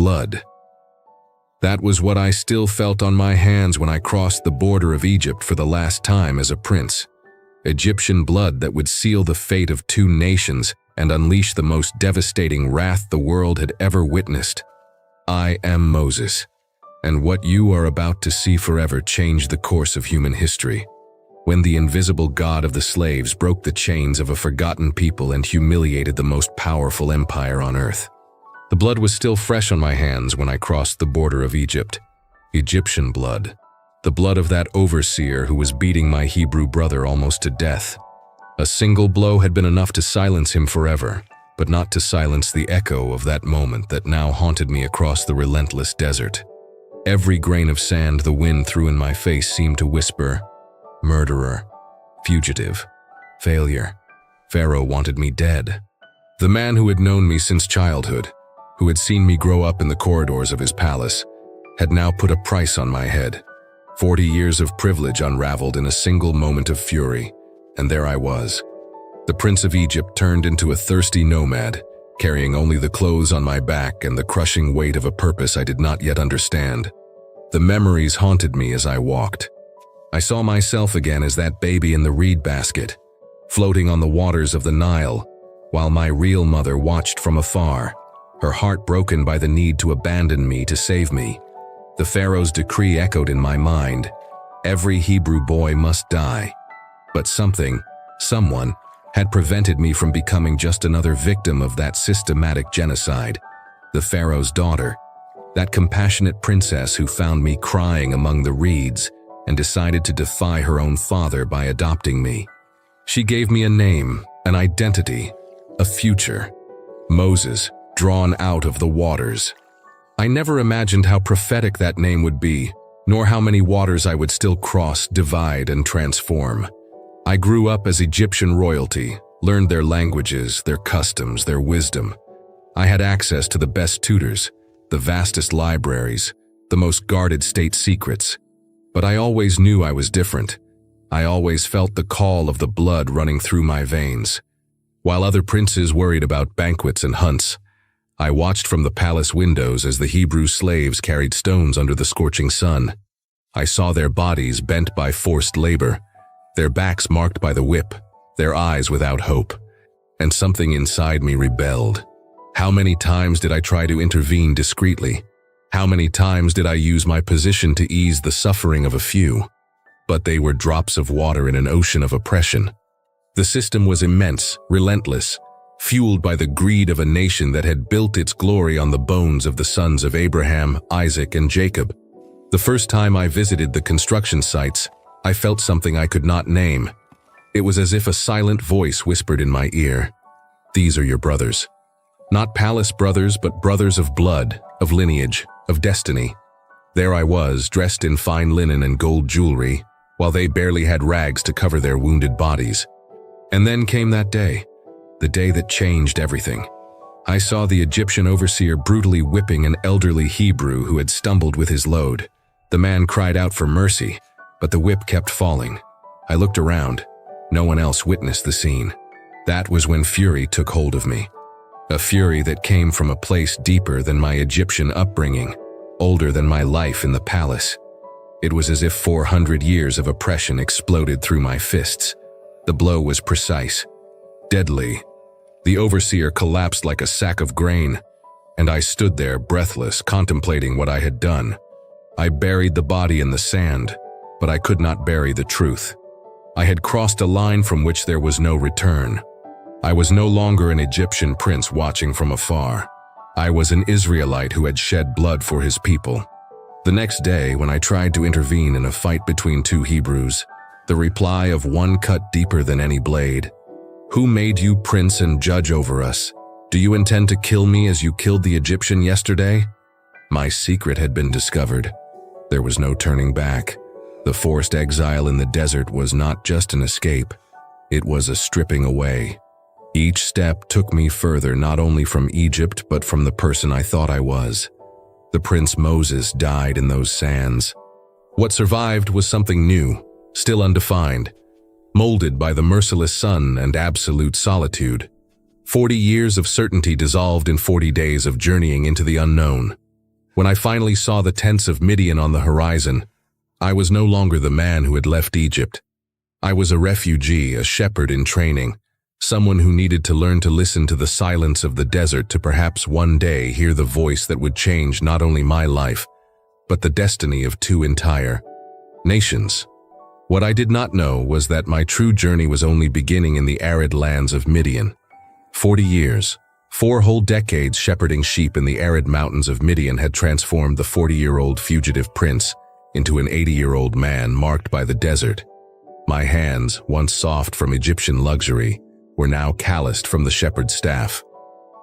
blood. That was what I still felt on my hands when I crossed the border of Egypt for the last time as a prince. Egyptian blood that would seal the fate of 2 nations and unleash the most devastating wrath the world had ever witnessed. I am Moses, and what you are about to see forever changed the course of human history. When the invisible God of the slaves broke the chains of a forgotten people and humiliated the most powerful empire on earth. The blood was still fresh on my hands when I crossed the border of Egypt. Egyptian blood. The blood of that overseer who was beating my Hebrew brother almost to death. A single blow had been enough to silence him forever, but not to silence the echo of that moment that now haunted me across the relentless desert. Every grain of sand the wind threw in my face seemed to whisper, murderer, fugitive, failure. Pharaoh wanted me dead. The man who had known me since childhood, who had seen me grow up in the corridors of his palace, had now put a price on my head. 40 years of privilege unraveled in a single moment of fury, and there I was. The Prince of Egypt turned into a thirsty nomad, carrying only the clothes on my back and the crushing weight of a purpose I did not yet understand. The memories haunted me as I walked. I saw myself again as that baby in the reed basket, floating on the waters of the Nile, while my real mother watched from afar, her heart broken by the need to abandon me to save me. The Pharaoh's decree echoed in my mind. Every Hebrew boy must die. But someone, had prevented me from becoming just another victim of that systematic genocide. The Pharaoh's daughter, that compassionate princess who found me crying among the reeds and decided to defy her own father by adopting me. She gave me a name, an identity, a future. Moses, drawn out of the waters. I never imagined how prophetic that name would be, nor how many waters I would still cross, divide, and transform. I grew up as Egyptian royalty, learned their languages, their customs, their wisdom. I had access to the best tutors, the vastest libraries, the most guarded state secrets. But I always knew I was different. I always felt the call of the blood running through my veins. While other princes worried about banquets and hunts, I watched from the palace windows as the Hebrew slaves carried stones under the scorching sun. I saw their bodies bent by forced labor, their backs marked by the whip, their eyes without hope. And something inside me rebelled. How many times did I try to intervene discreetly? How many times did I use my position to ease the suffering of a few? But they were drops of water in an ocean of oppression. The system was immense, relentless, fueled by the greed of a nation that had built its glory on the bones of the sons of Abraham, Isaac, and Jacob. The first time I visited the construction sites, I felt something I could not name. It was as if a silent voice whispered in my ear, "These are your brothers." Not palace brothers, but brothers of blood, of lineage, of destiny. There I was, dressed in fine linen and gold jewelry, while they barely had rags to cover their wounded bodies. And then came that day, the day that changed everything. I saw the Egyptian overseer brutally whipping an elderly Hebrew who had stumbled with his load. The man cried out for mercy, but the whip kept falling. I looked around. No one else witnessed the scene. That was when fury took hold of me. A fury that came from a place deeper than my Egyptian upbringing, older than my life in the palace. It was as if 400 years of oppression exploded through my fists. The blow was precise, deadly. The overseer collapsed like a sack of grain, and I stood there breathless, contemplating what I had done. I buried the body in the sand, but I could not bury the truth. I had crossed a line from which there was no return. I was no longer an Egyptian prince watching from afar. I was an Israelite who had shed blood for his people. The next day, when I tried to intervene in a fight between two Hebrews, the reply of one cut deeper than any blade. "Who made you prince and judge over us? Do you intend to kill me as you killed the Egyptian yesterday?" My secret had been discovered. There was no turning back. The forced exile in the desert was not just an escape. It was a stripping away. Each step took me further not only from Egypt but from the person I thought I was. The Prince Moses died in those sands. What survived was something new, still undefined, molded by the merciless sun and absolute solitude. 40 years of certainty dissolved in 40 days of journeying into the unknown. When I finally saw the tents of Midian on the horizon, I was no longer the man who had left Egypt. I was a refugee, a shepherd in training, someone who needed to learn to listen to the silence of the desert to perhaps one day hear the voice that would change not only my life, but the destiny of 2 entire nations. What I did not know was that my true journey was only beginning in the arid lands of Midian. 40 years, 4 whole decades shepherding sheep in the arid mountains of Midian had transformed the 40-year-old fugitive prince into an 80-year-old man marked by the desert. My hands, once soft from Egyptian luxury, were now calloused from the shepherd's staff.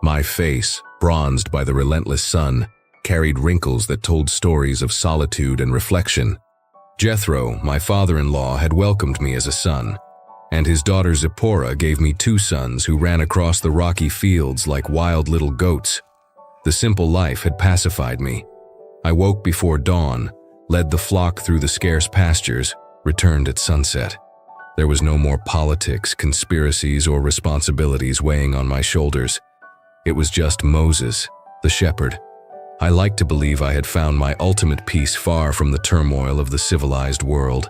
My face, bronzed by the relentless sun, carried wrinkles that told stories of solitude and reflection. Jethro, my father-in-law, had welcomed me as a son, and his daughter Zipporah gave me 2 sons who ran across the rocky fields like wild little goats. The simple life had pacified me. I woke before dawn, led the flock through the scarce pastures, returned at sunset. There was no more politics, conspiracies, or responsibilities weighing on my shoulders. It was just Moses, the shepherd. I liked to believe I had found my ultimate peace far from the turmoil of the civilized world.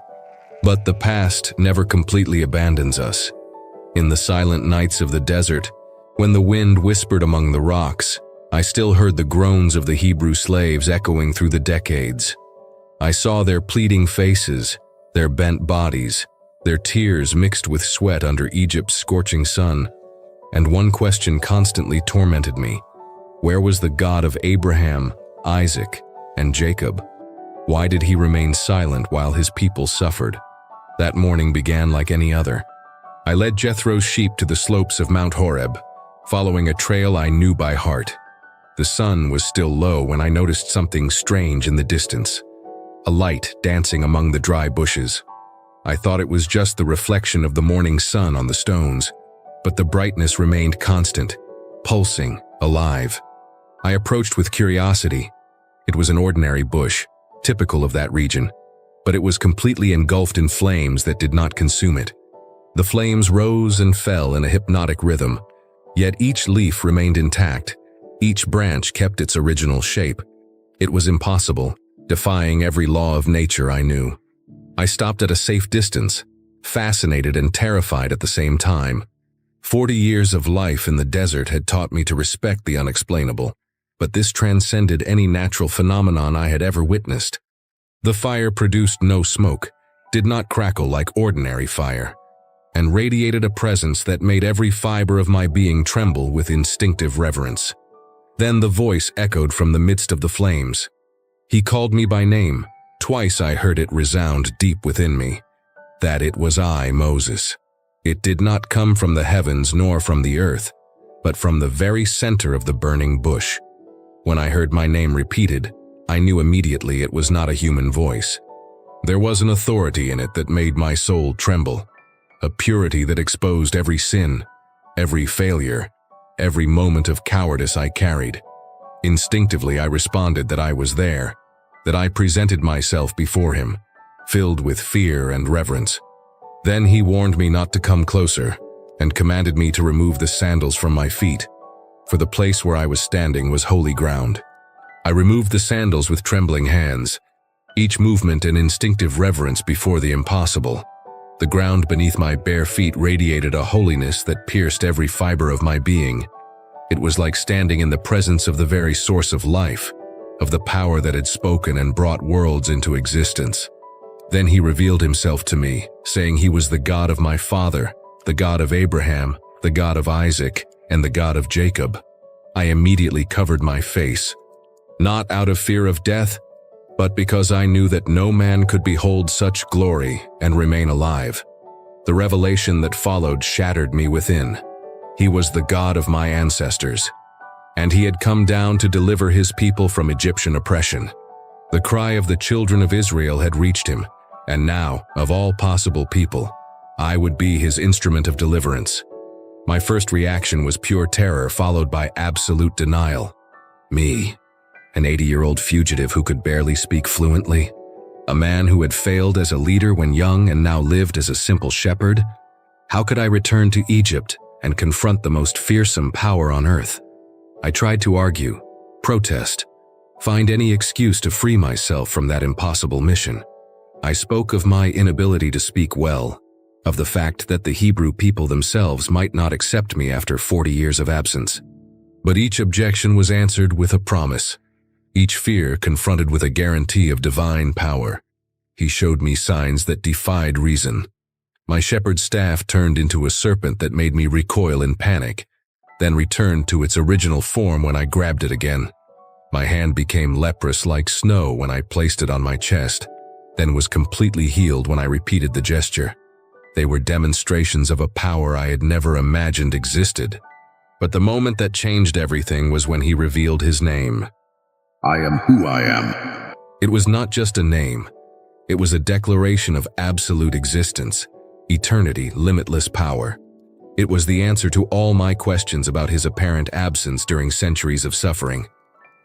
But the past never completely abandons us. In the silent nights of the desert, when the wind whispered among the rocks, I still heard the groans of the Hebrew slaves echoing through the decades. I saw their pleading faces, their bent bodies, their tears mixed with sweat under Egypt's scorching sun. And one question constantly tormented me. Where was the God of Abraham, Isaac, and Jacob? Why did he remain silent while his people suffered? That morning began like any other. I led Jethro's sheep to the slopes of Mount Horeb, following a trail I knew by heart. The sun was still low when I noticed something strange in the distance. A light dancing among the dry bushes. I thought it was just the reflection of the morning sun on the stones, but the brightness remained constant, pulsing, alive. I approached with curiosity. It was an ordinary bush, typical of that region, but it was completely engulfed in flames that did not consume it. The flames rose and fell in a hypnotic rhythm, yet each leaf remained intact. Each branch kept its original shape. It was impossible, defying every law of nature I knew. I stopped at a safe distance, fascinated and terrified at the same time. 40 years of life in the desert had taught me to respect the unexplainable, but this transcended any natural phenomenon I had ever witnessed. The fire produced no smoke, did not crackle like ordinary fire, and radiated a presence that made every fiber of my being tremble with instinctive reverence. Then the voice echoed from the midst of the flames. He called me by name. Twice I heard it resound deep within me, that it was I, Moses. It did not come from the heavens nor from the earth, but from the very center of the burning bush. When I heard my name repeated, I knew immediately it was not a human voice. There was an authority in it that made my soul tremble, a purity that exposed every sin, every failure, every moment of cowardice I carried. Instinctively I responded that I was there, that I presented myself before him, filled with fear and reverence. Then he warned me not to come closer, and commanded me to remove the sandals from my feet, for the place where I was standing was holy ground. I removed the sandals with trembling hands, each movement an instinctive reverence before the impossible. The ground beneath my bare feet radiated a holiness that pierced every fiber of my being. It was like standing in the presence of the very source of life, of the power that had spoken and brought worlds into existence. Then he revealed himself to me, saying he was the God of my father, the God of Abraham, the God of Isaac, and the God of Jacob. I immediately covered my face, not out of fear of death, but because I knew that no man could behold such glory and remain alive. The revelation that followed shattered me within. He was the God of my ancestors, and he had come down to deliver his people from Egyptian oppression. The cry of the children of Israel had reached him, and now, of all possible people, I would be his instrument of deliverance. My first reaction was pure terror, followed by absolute denial. Me, an 80-year-old fugitive who could barely speak fluently, a man who had failed as a leader when young and now lived as a simple shepherd. How could I return to Egypt and confront the most fearsome power on earth? I tried to argue, protest, find any excuse to free myself from that impossible mission. I spoke of my inability to speak well, of the fact that the Hebrew people themselves might not accept me after 40 years of absence. But each objection was answered with a promise, each fear confronted with a guarantee of divine power. He showed me signs that defied reason. My shepherd's staff turned into a serpent that made me recoil in panic, then returned to its original form when I grabbed it again. My hand became leprous like snow when I placed it on my chest, then was completely healed when I repeated the gesture. They were demonstrations of a power I had never imagined existed. But the moment that changed everything was when he revealed his name. I am who I am. It was not just a name. It was a declaration of absolute existence, eternity, limitless power. It was the answer to all my questions about his apparent absence during centuries of suffering.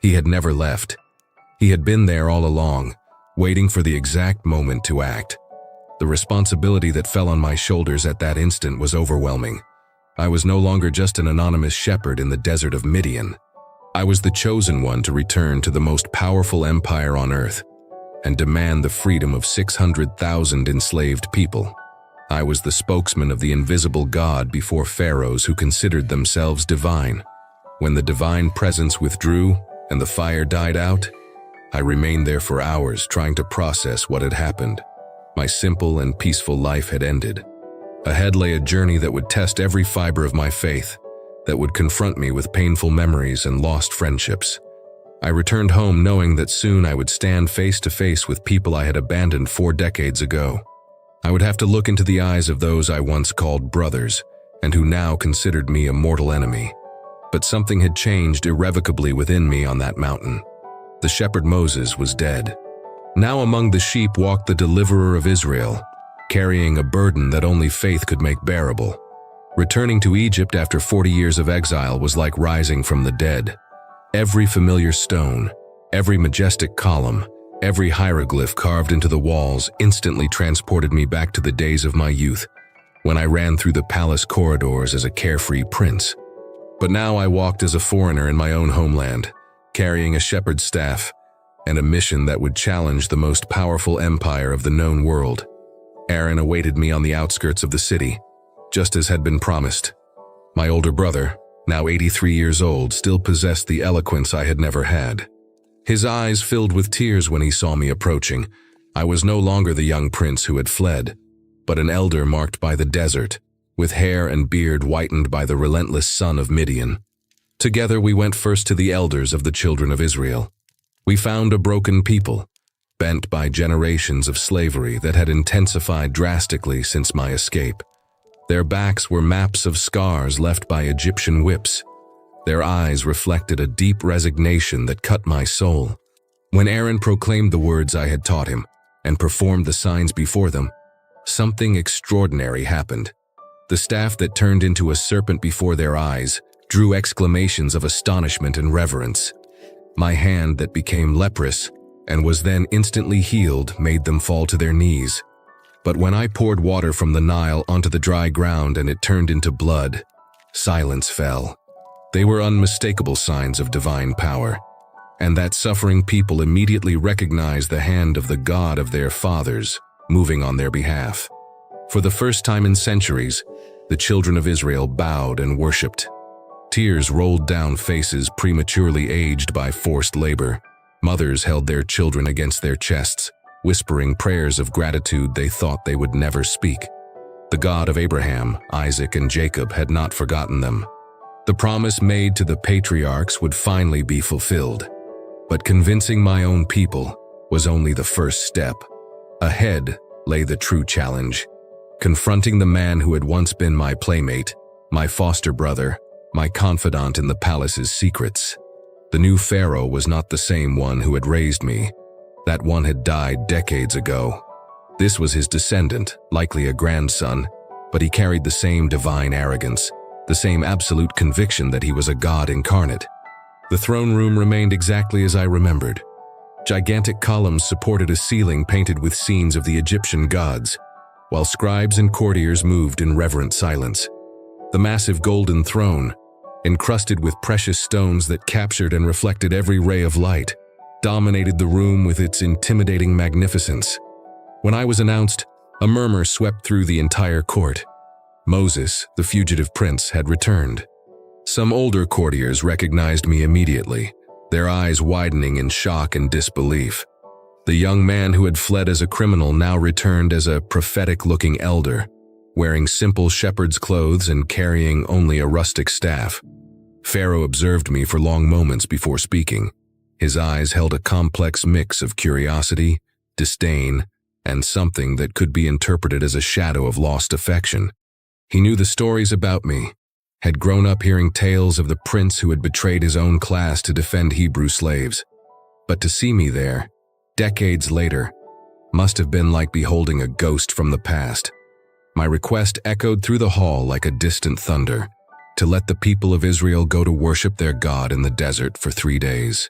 He had never left. He had been there all along, waiting for the exact moment to act. The responsibility that fell on my shoulders at that instant was overwhelming. I was no longer just an anonymous shepherd in the desert of Midian. I was the chosen one to return to the most powerful empire on earth and demand the freedom of 600,000 enslaved people. I was the spokesman of the invisible God before pharaohs who considered themselves divine. When the divine presence withdrew and the fire died out, I remained there for hours trying to process what had happened. My simple and peaceful life had ended. Ahead lay a journey that would test every fiber of my faith, that would confront me with painful memories and lost friendships. I returned home knowing that soon I would stand face to face with people I had abandoned 4 decades ago. I would have to look into the eyes of those I once called brothers, and who now considered me a mortal enemy. But something had changed irrevocably within me on that mountain. The shepherd Moses was dead. Now among the sheep walked the deliverer of Israel, carrying a burden that only faith could make bearable. Returning to Egypt after 40 years of exile was like rising from the dead. Every familiar stone, every majestic column, every hieroglyph carved into the walls instantly transported me back to the days of my youth, when I ran through the palace corridors as a carefree prince. But now I walked as a foreigner in my own homeland, carrying a shepherd's staff and a mission that would challenge the most powerful empire of the known world. Aaron awaited me on the outskirts of the city, just as had been promised. My older brother, now 83 years old, still possessed the eloquence I had never had. His eyes filled with tears when he saw me approaching. I was no longer the young prince who had fled, but an elder marked by the desert, with hair and beard whitened by the relentless sun of Midian. Together we went first to the elders of the children of Israel. We found a broken people, bent by generations of slavery that had intensified drastically since my escape. Their backs were maps of scars left by Egyptian whips. Their eyes reflected a deep resignation that cut my soul. When Aaron proclaimed the words I had taught him and performed the signs before them, something extraordinary happened. The staff that turned into a serpent before their eyes drew exclamations of astonishment and reverence. My hand that became leprous and was then instantly healed made them fall to their knees. But when I poured water from the Nile onto the dry ground and it turned into blood, silence fell. They were unmistakable signs of divine power, and that suffering people immediately recognized the hand of the God of their fathers moving on their behalf. For the first time in centuries, the children of Israel bowed and worshipped. Tears rolled down faces prematurely aged by forced labor. Mothers held their children against their chests, whispering prayers of gratitude they thought they would never speak. The God of Abraham, Isaac, and Jacob had not forgotten them. The promise made to the patriarchs would finally be fulfilled. But convincing my own people was only the first step. Ahead lay the true challenge, confronting the man who had once been my playmate, my foster brother, my confidant in the palace's secrets. The new pharaoh was not the same one who had raised me. That one had died decades ago. This was his descendant, likely a grandson, but he carried the same divine arrogance, the same absolute conviction that he was a god incarnate. The throne room remained exactly as I remembered. Gigantic columns supported a ceiling painted with scenes of the Egyptian gods, while scribes and courtiers moved in reverent silence. The massive golden throne, encrusted with precious stones that captured and reflected every ray of light, dominated the room with its intimidating magnificence. When I was announced, a murmur swept through the entire court. Moses, the fugitive prince, had returned. Some older courtiers recognized me immediately, their eyes widening in shock and disbelief. The young man who had fled as a criminal now returned as a prophetic-looking elder, wearing simple shepherd's clothes and carrying only a rustic staff. Pharaoh observed me for long moments before speaking. His eyes held a complex mix of curiosity, disdain, and something that could be interpreted as a shadow of lost affection. He knew the stories about me, had grown up hearing tales of the prince who had betrayed his own class to defend Hebrew slaves. But to see me there, decades later, must have been like beholding a ghost from the past. My request echoed through the hall like a distant thunder, to let the people of Israel go to worship their God in the desert for 3 days.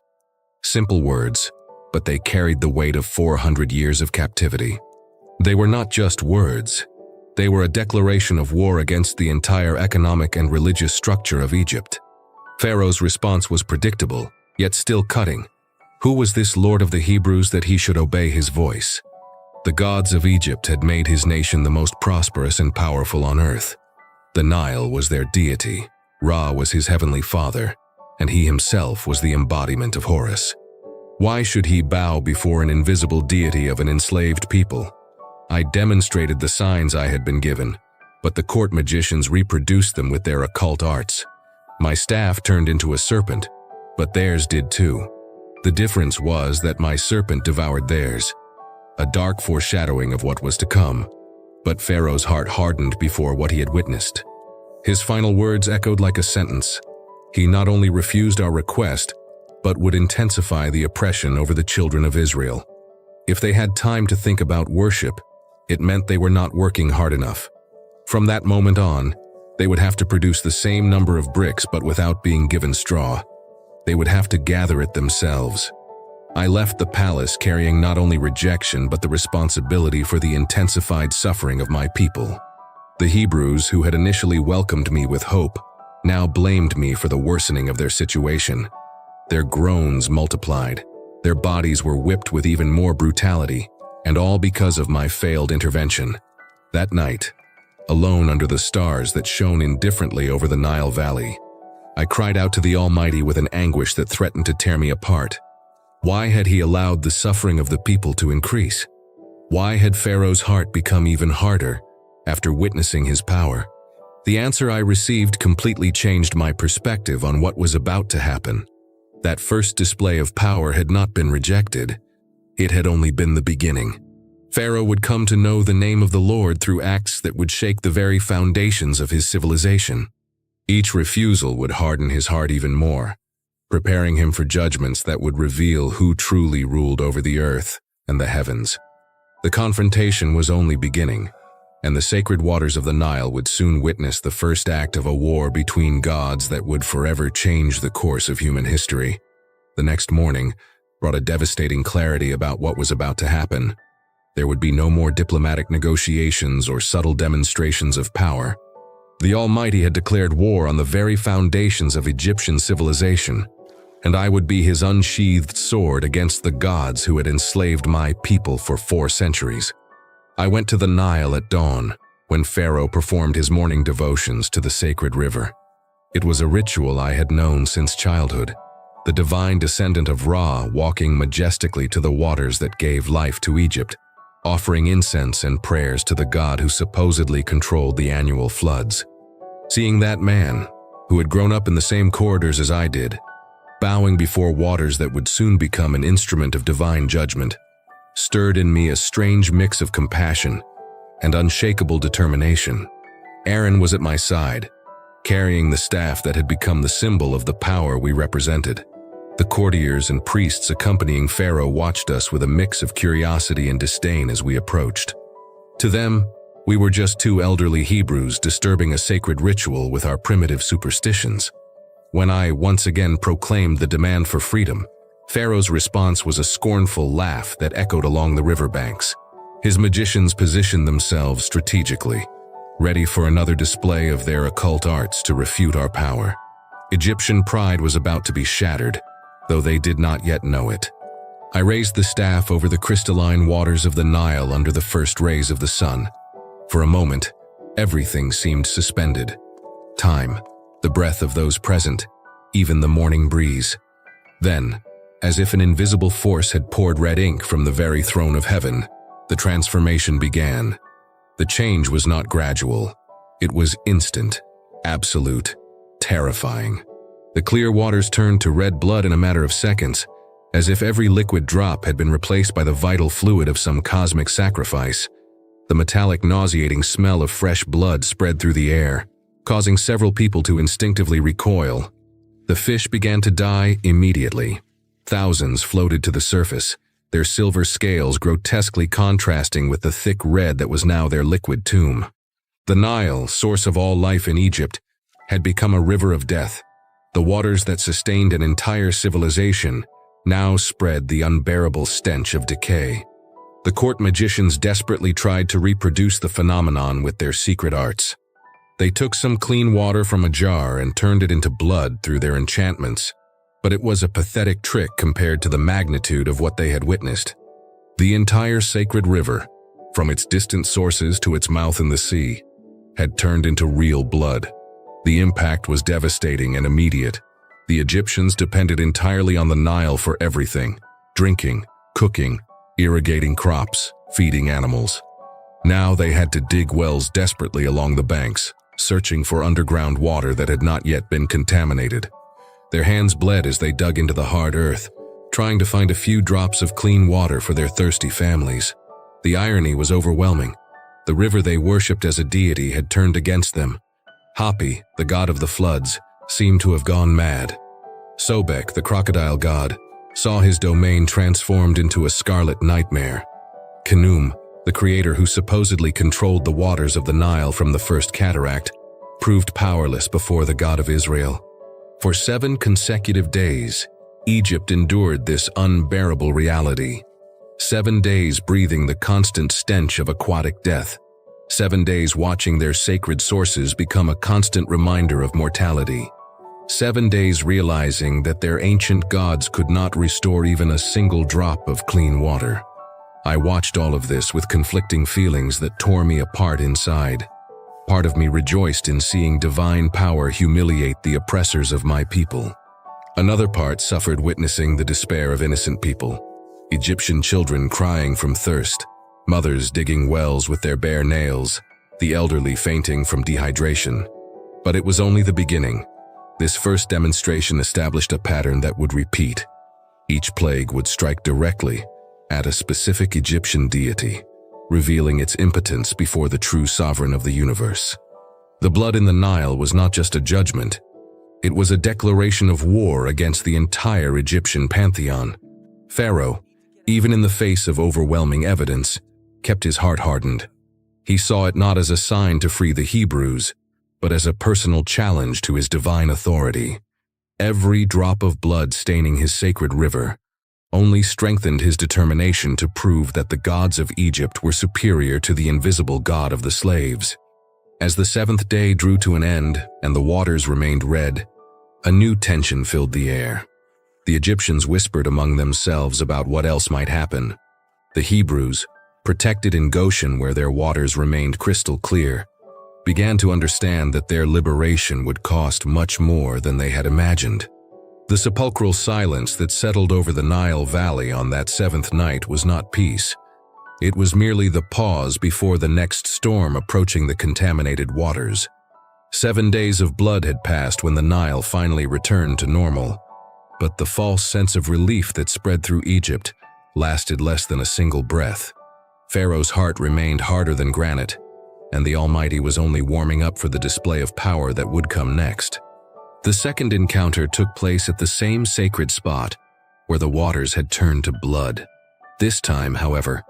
Simple words, but they carried the weight of 400 years of captivity. They were not just words. They were a declaration of war against the entire economic and religious structure of Egypt. Pharaoh's response was predictable, yet still cutting. Who was this Lord of the Hebrews that he should obey his voice? The gods of Egypt had made his nation the most prosperous and powerful on earth. The Nile was their deity, Ra was his heavenly father, and he himself was the embodiment of Horus. Why should he bow before an invisible deity of an enslaved people? I demonstrated the signs I had been given, but the court magicians reproduced them with their occult arts. My staff turned into a serpent, but theirs did too. The difference was that my serpent devoured theirs, a dark foreshadowing of what was to come. But Pharaoh's heart hardened before what he had witnessed. His final words echoed like a sentence. He not only refused our request, but would intensify the oppression over the children of Israel. If they had time to think about worship, it meant they were not working hard enough. From that moment on, they would have to produce the same number of bricks but without being given straw. They would have to gather it themselves. I left the palace carrying not only rejection but the responsibility for the intensified suffering of my people. The Hebrews, who had initially welcomed me with hope, now blamed me for the worsening of their situation. Their groans multiplied. Their bodies were whipped with even more brutality, and all because of my failed intervention. That night, alone under the stars that shone indifferently over the Nile Valley, I cried out to the Almighty with an anguish that threatened to tear me apart. Why had he allowed the suffering of the people to increase? Why had Pharaoh's heart become even harder after witnessing his power? The answer I received completely changed my perspective on what was about to happen. That first display of power had not been rejected. It had only been the beginning. Pharaoh would come to know the name of the Lord through acts that would shake the very foundations of his civilization. Each refusal would harden his heart even more, preparing him for judgments that would reveal who truly ruled over the earth and the heavens. The confrontation was only beginning, and the sacred waters of the Nile would soon witness the first act of a war between gods that would forever change the course of human history. The next morning brought a devastating clarity about what was about to happen. There would be no more diplomatic negotiations or subtle demonstrations of power. The Almighty had declared war on the very foundations of Egyptian civilization, and I would be his unsheathed sword against the gods who had enslaved my people for 4 centuries. I went to the Nile at dawn, when Pharaoh performed his morning devotions to the sacred river. It was a ritual I had known since childhood, the divine descendant of Ra walking majestically to the waters that gave life to Egypt, offering incense and prayers to the god who supposedly controlled the annual floods. Seeing that man, who had grown up in the same corridors as I did, bowing before waters that would soon become an instrument of divine judgment, stirred in me a strange mix of compassion and unshakable determination. Aaron was at my side, carrying the staff that had become the symbol of the power we represented. The courtiers and priests accompanying Pharaoh watched us with a mix of curiosity and disdain as we approached. To them, we were just 2 elderly Hebrews disturbing a sacred ritual with our primitive superstitions. When I once again proclaimed the demand for freedom, Pharaoh's response was a scornful laugh that echoed along the riverbanks. His magicians positioned themselves strategically, ready for another display of their occult arts to refute our power. Egyptian pride was about to be shattered, though they did not yet know it. I raised the staff over the crystalline waters of the Nile under the first rays of the sun. For a moment, everything seemed suspended. Time, the breath of those present, even the morning breeze. Then, as if an invisible force had poured red ink from the very throne of heaven, the transformation began. The change was not gradual. It was instant, absolute, terrifying. The clear waters turned to red blood in a matter of seconds, as if every liquid drop had been replaced by the vital fluid of some cosmic sacrifice. The metallic, nauseating smell of fresh blood spread through the air, causing several people to instinctively recoil. The fish began to die immediately. Thousands floated to the surface, their silver scales grotesquely contrasting with the thick red that was now their liquid tomb. The Nile, source of all life in Egypt, had become a river of death. The waters that sustained an entire civilization now spread the unbearable stench of decay. The court magicians desperately tried to reproduce the phenomenon with their secret arts. They took some clean water from a jar and turned it into blood through their enchantments, but it was a pathetic trick compared to the magnitude of what they had witnessed. The entire sacred river, from its distant sources to its mouth in the sea, had turned into real blood. The impact was devastating and immediate. The Egyptians depended entirely on the Nile for everything: drinking, cooking, irrigating crops, feeding animals. Now they had to dig wells desperately along the banks, searching for underground water that had not yet been contaminated. Their hands bled as they dug into the hard earth, trying to find a few drops of clean water for their thirsty families. The irony was overwhelming. The river they worshipped as a deity had turned against them. Hapi, the god of the floods, seemed to have gone mad. Sobek, the crocodile god, saw his domain transformed into a scarlet nightmare. Khnum, the creator who supposedly controlled the waters of the Nile from the first cataract, proved powerless before the God of Israel. For 7 consecutive days, Egypt endured this unbearable reality. 7 days breathing the constant stench of aquatic death. 7 days watching their sacred sources become a constant reminder of mortality. 7 days realizing that their ancient gods could not restore even a single drop of clean water. I watched all of this with conflicting feelings that tore me apart inside. Part of me rejoiced in seeing divine power humiliate the oppressors of my people. Another part suffered witnessing the despair of innocent people. Egyptian children crying from thirst, mothers digging wells with their bare nails, the elderly fainting from dehydration. But it was only the beginning. This first demonstration established a pattern that would repeat. Each plague would strike directly at a specific Egyptian deity, revealing its impotence before the true sovereign of the universe. The blood in the Nile was not just a judgment. It was a declaration of war against the entire Egyptian pantheon. Pharaoh, even in the face of overwhelming evidence, kept his heart hardened. He saw it not as a sign to free the Hebrews, but as a personal challenge to his divine authority. Every drop of blood staining his sacred river only strengthened his determination to prove that the gods of Egypt were superior to the invisible god of the slaves. As the 7th day drew to an end and the waters remained red, a new tension filled the air. The Egyptians whispered among themselves about what else might happen. The Hebrews, protected in Goshen where their waters remained crystal clear, began to understand that their liberation would cost much more than they had imagined. The sepulchral silence that settled over the Nile Valley on that 7th night was not peace. It was merely the pause before the next storm approaching the contaminated waters. 7 days of blood had passed when the Nile finally returned to normal, but the false sense of relief that spread through Egypt lasted less than a single breath. Pharaoh's heart remained harder than granite, and the Almighty was only warming up for the display of power that would come next. The second encounter took place at the same sacred spot where the waters had turned to blood. This time, however,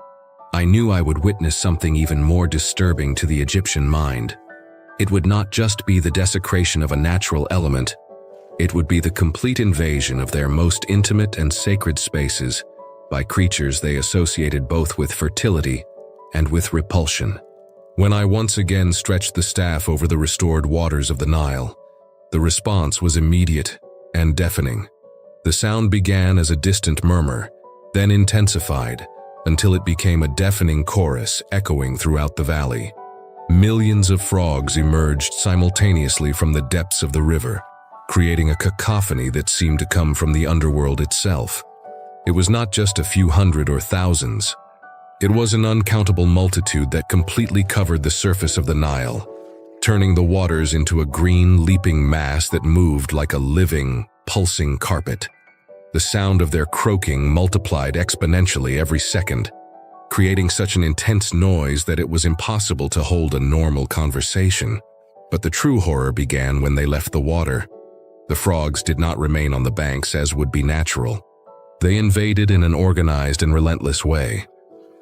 I knew I would witness something even more disturbing to the Egyptian mind. It would not just be the desecration of a natural element, it would be the complete invasion of their most intimate and sacred spaces by creatures they associated both with fertility and with repulsion. When I once again stretched the staff over the restored waters of the Nile, the response was immediate and deafening. The sound began as a distant murmur, then intensified until it became a deafening chorus echoing throughout the valley. Millions of frogs emerged simultaneously from the depths of the river, creating a cacophony that seemed to come from the underworld itself. It was not just a few hundred or thousands. It was an uncountable multitude that completely covered the surface of the Nile, turning the waters into a green, leaping mass that moved like a living, pulsing carpet. The sound of their croaking multiplied exponentially every second, creating such an intense noise that it was impossible to hold a normal conversation. But the true horror began when they left the water. The frogs did not remain on the banks as would be natural. They invaded in an organized and relentless way,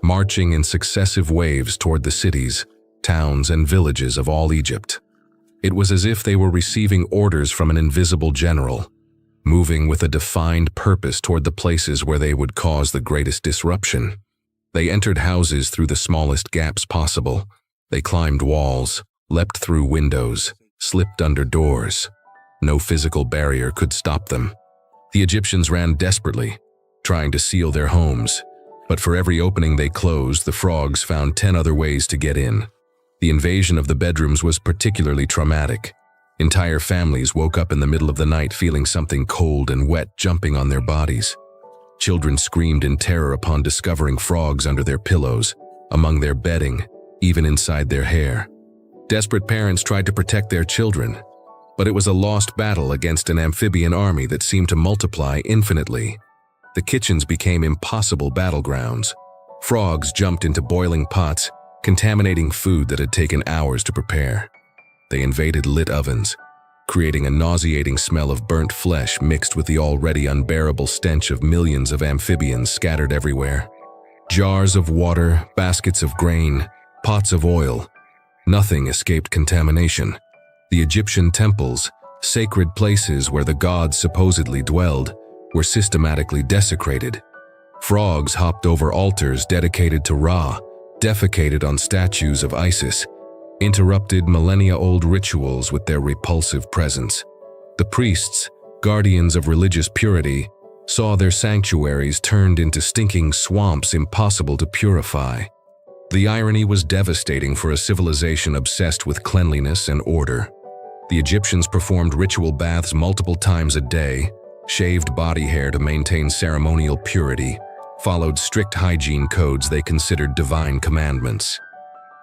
marching in successive waves toward the cities, towns, and villages of all Egypt. It was as if they were receiving orders from an invisible general, moving with a defined purpose toward the places where they would cause the greatest disruption. They entered houses through the smallest gaps possible. They climbed walls, leapt through windows, slipped under doors. No physical barrier could stop them. The Egyptians ran desperately, trying to seal their homes. But for every opening they closed, the frogs found 10 other ways to get in. The invasion of the bedrooms was particularly traumatic. Entire families woke up in the middle of the night feeling something cold and wet jumping on their bodies. Children screamed in terror upon discovering frogs under their pillows, among their bedding, even inside their hair. Desperate parents tried to protect their children, but it was a lost battle against an amphibian army that seemed to multiply infinitely. The kitchens became impossible battlegrounds. Frogs jumped into boiling pots, contaminating food that had taken hours to prepare. They invaded lit ovens, creating a nauseating smell of burnt flesh mixed with the already unbearable stench of millions of amphibians scattered everywhere. Jars of water, baskets of grain, pots of oil. Nothing escaped contamination. The Egyptian temples, sacred places where the gods supposedly dwelled, were systematically desecrated. Frogs hopped over altars dedicated to Ra, defecated on statues of Isis, interrupted millennia-old rituals with their repulsive presence. The priests, guardians of religious purity, saw their sanctuaries turned into stinking swamps impossible to purify. The irony was devastating for a civilization obsessed with cleanliness and order. The Egyptians performed ritual baths multiple times a day, shaved body hair to maintain ceremonial purity, followed strict hygiene codes they considered divine commandments.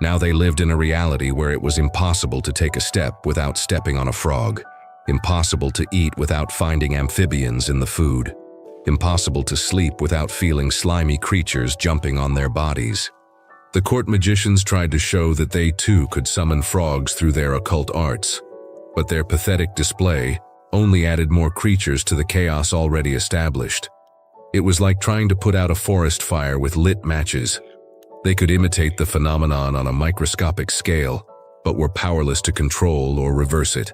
Now they lived in a reality where it was impossible to take a step without stepping on a frog, impossible to eat without finding amphibians in the food, impossible to sleep without feeling slimy creatures jumping on their bodies. The court magicians tried to show that they too could summon frogs through their occult arts, but their pathetic display only added more creatures to the chaos already established. It was like trying to put out a forest fire with lit matches. They could imitate the phenomenon on a microscopic scale, but were powerless to control or reverse it.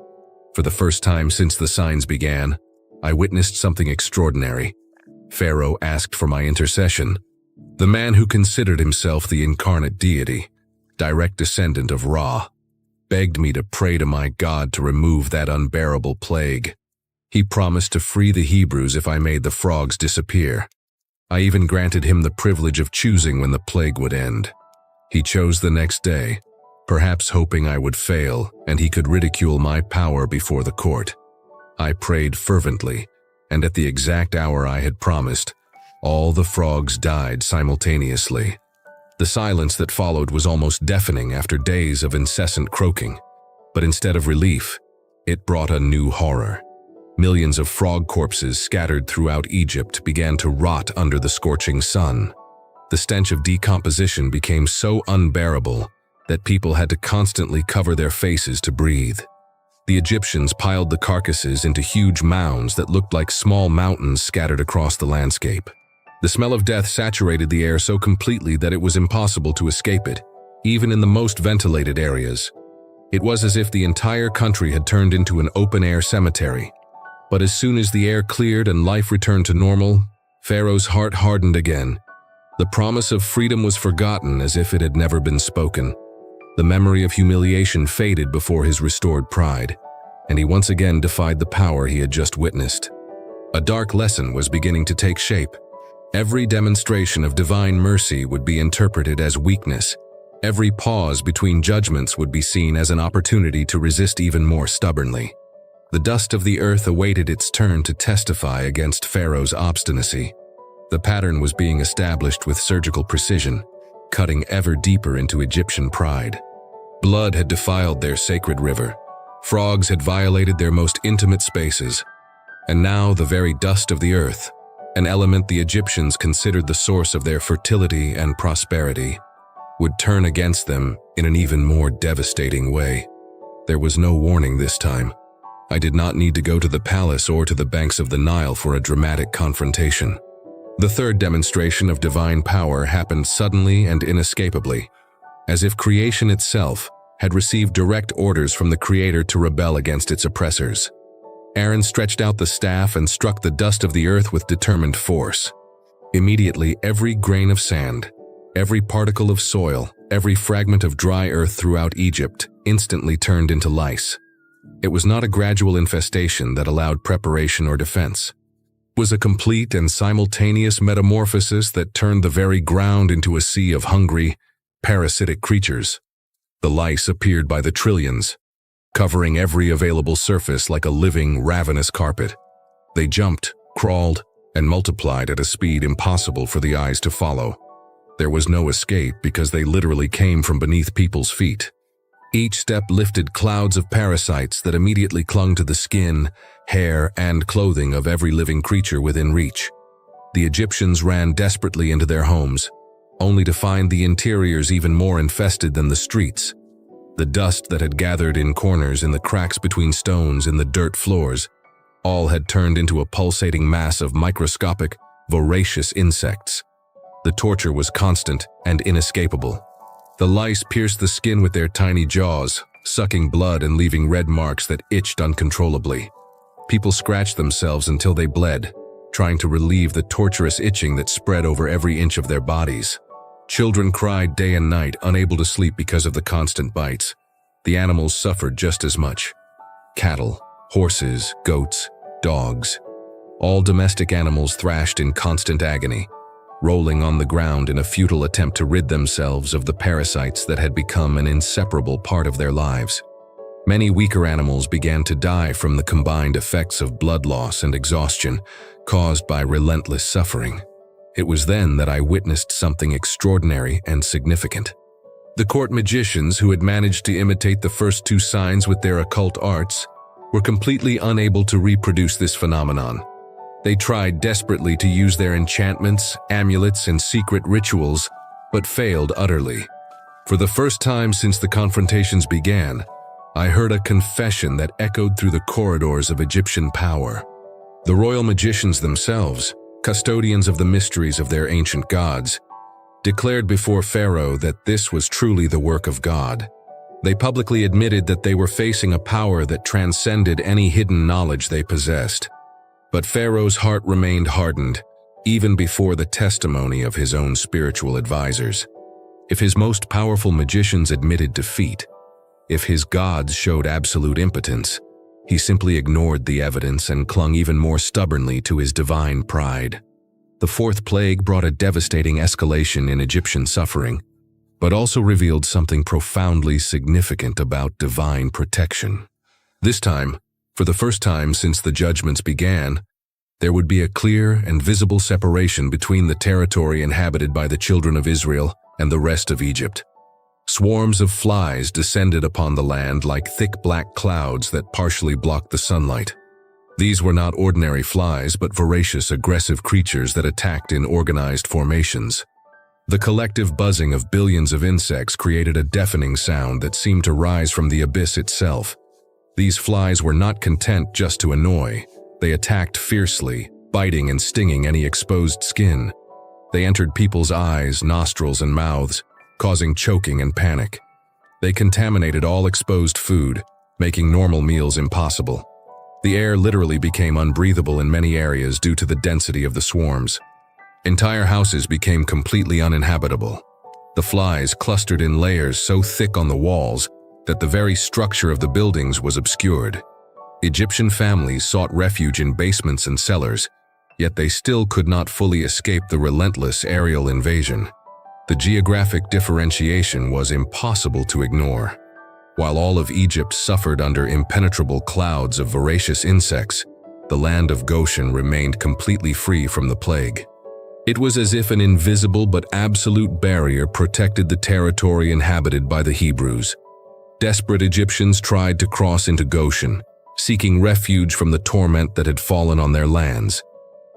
For the first time since the signs began, I witnessed something extraordinary. Pharaoh asked for my intercession. The man who considered himself the incarnate deity, direct descendant of Ra, begged me to pray to my God to remove that unbearable plague. He promised to free the Hebrews if I made the frogs disappear. I even granted him the privilege of choosing when the plague would end. He chose the next day, perhaps hoping I would fail and he could ridicule my power before the court. I prayed fervently, and at the exact hour I had promised, all the frogs died simultaneously. The silence that followed was almost deafening after days of incessant croaking. But instead of relief, it brought a new horror. Millions of frog corpses scattered throughout Egypt began to rot under the scorching sun. The stench of decomposition became so unbearable that people had to constantly cover their faces to breathe. The Egyptians piled the carcasses into huge mounds that looked like small mountains scattered across the landscape. The smell of death saturated the air so completely that it was impossible to escape it, even in the most ventilated areas. It was as if the entire country had turned into an open-air cemetery. But as soon as the air cleared and life returned to normal, Pharaoh's heart hardened again. The promise of freedom was forgotten as if it had never been spoken. The memory of humiliation faded before his restored pride, and he once again defied the power he had just witnessed. A dark lesson was beginning to take shape. Every demonstration of divine mercy would be interpreted as weakness. Every pause between judgments would be seen as an opportunity to resist even more stubbornly. The dust of the earth awaited its turn to testify against Pharaoh's obstinacy. The pattern was being established with surgical precision, cutting ever deeper into Egyptian pride. Blood had defiled their sacred river. Frogs had violated their most intimate spaces. And now the very dust of the earth, an element the Egyptians considered the source of their fertility and prosperity, would turn against them in an even more devastating way. There was no warning this time. I did not need to go to the palace or to the banks of the Nile for a dramatic confrontation. The third demonstration of divine power happened suddenly and inescapably, as if creation itself had received direct orders from the Creator to rebel against its oppressors. Aaron stretched out the staff and struck the dust of the earth with determined force. Immediately, every grain of sand, every particle of soil, every fragment of dry earth throughout Egypt instantly turned into lice. It was not a gradual infestation that allowed preparation or defense. It was a complete and simultaneous metamorphosis that turned the very ground into a sea of hungry, parasitic creatures. The lice appeared by the trillions, covering every available surface like a living, ravenous carpet. They jumped, crawled, and multiplied at a speed impossible for the eyes to follow. There was no escape because they literally came from beneath people's feet. Each step lifted clouds of parasites that immediately clung to the skin, hair, and clothing of every living creature within reach. The Egyptians ran desperately into their homes, only to find the interiors even more infested than the streets. The dust that had gathered in corners, in the cracks between stones, in the dirt floors, all had turned into a pulsating mass of microscopic, voracious insects. The torture was constant and inescapable. The lice pierced the skin with their tiny jaws, sucking blood and leaving red marks that itched uncontrollably. People scratched themselves until they bled, trying to relieve the torturous itching that spread over every inch of their bodies. Children cried day and night, unable to sleep because of the constant bites. The animals suffered just as much. Cattle, horses, goats, dogs. All domestic animals thrashed in constant agony, rolling on the ground in a futile attempt to rid themselves of the parasites that had become an inseparable part of their lives. Many weaker animals began to die from the combined effects of blood loss and exhaustion caused by relentless suffering. It was then that I witnessed something extraordinary and significant. The court magicians who had managed to imitate the first two signs with their occult arts were completely unable to reproduce this phenomenon. They tried desperately to use their enchantments, amulets, and secret rituals, but failed utterly. For the first time since the confrontations began, I heard a confession that echoed through the corridors of Egyptian power. The royal magicians themselves, custodians of the mysteries of their ancient gods, declared before Pharaoh that this was truly the work of God. They publicly admitted that they were facing a power that transcended any hidden knowledge they possessed. But Pharaoh's heart remained hardened, even before the testimony of his own spiritual advisors. If his most powerful magicians admitted defeat, if his gods showed absolute impotence, he simply ignored the evidence and clung even more stubbornly to his divine pride. The fourth plague brought a devastating escalation in Egyptian suffering, but also revealed something profoundly significant about divine protection. This time, for the first time since the judgments began, there would be a clear and visible separation between the territory inhabited by the children of Israel and the rest of Egypt. Swarms of flies descended upon the land like thick black clouds that partially blocked the sunlight. These were not ordinary flies, but voracious, aggressive creatures that attacked in organized formations. The collective buzzing of billions of insects created a deafening sound that seemed to rise from the abyss itself. These flies were not content just to annoy. They attacked fiercely, biting and stinging any exposed skin. They entered people's eyes, nostrils, and mouths, causing choking and panic. They contaminated all exposed food, making normal meals impossible. The air literally became unbreathable in many areas due to the density of the swarms. Entire houses became completely uninhabitable. The flies clustered in layers so thick on the walls that the very structure of the buildings was obscured. Egyptian families sought refuge in basements and cellars, yet they still could not fully escape the relentless aerial invasion. The geographic differentiation was impossible to ignore. While all of Egypt suffered under impenetrable clouds of voracious insects, the land of Goshen remained completely free from the plague. It was as if an invisible but absolute barrier protected the territory inhabited by the Hebrews. Desperate Egyptians tried to cross into Goshen, seeking refuge from the torment that had fallen on their lands.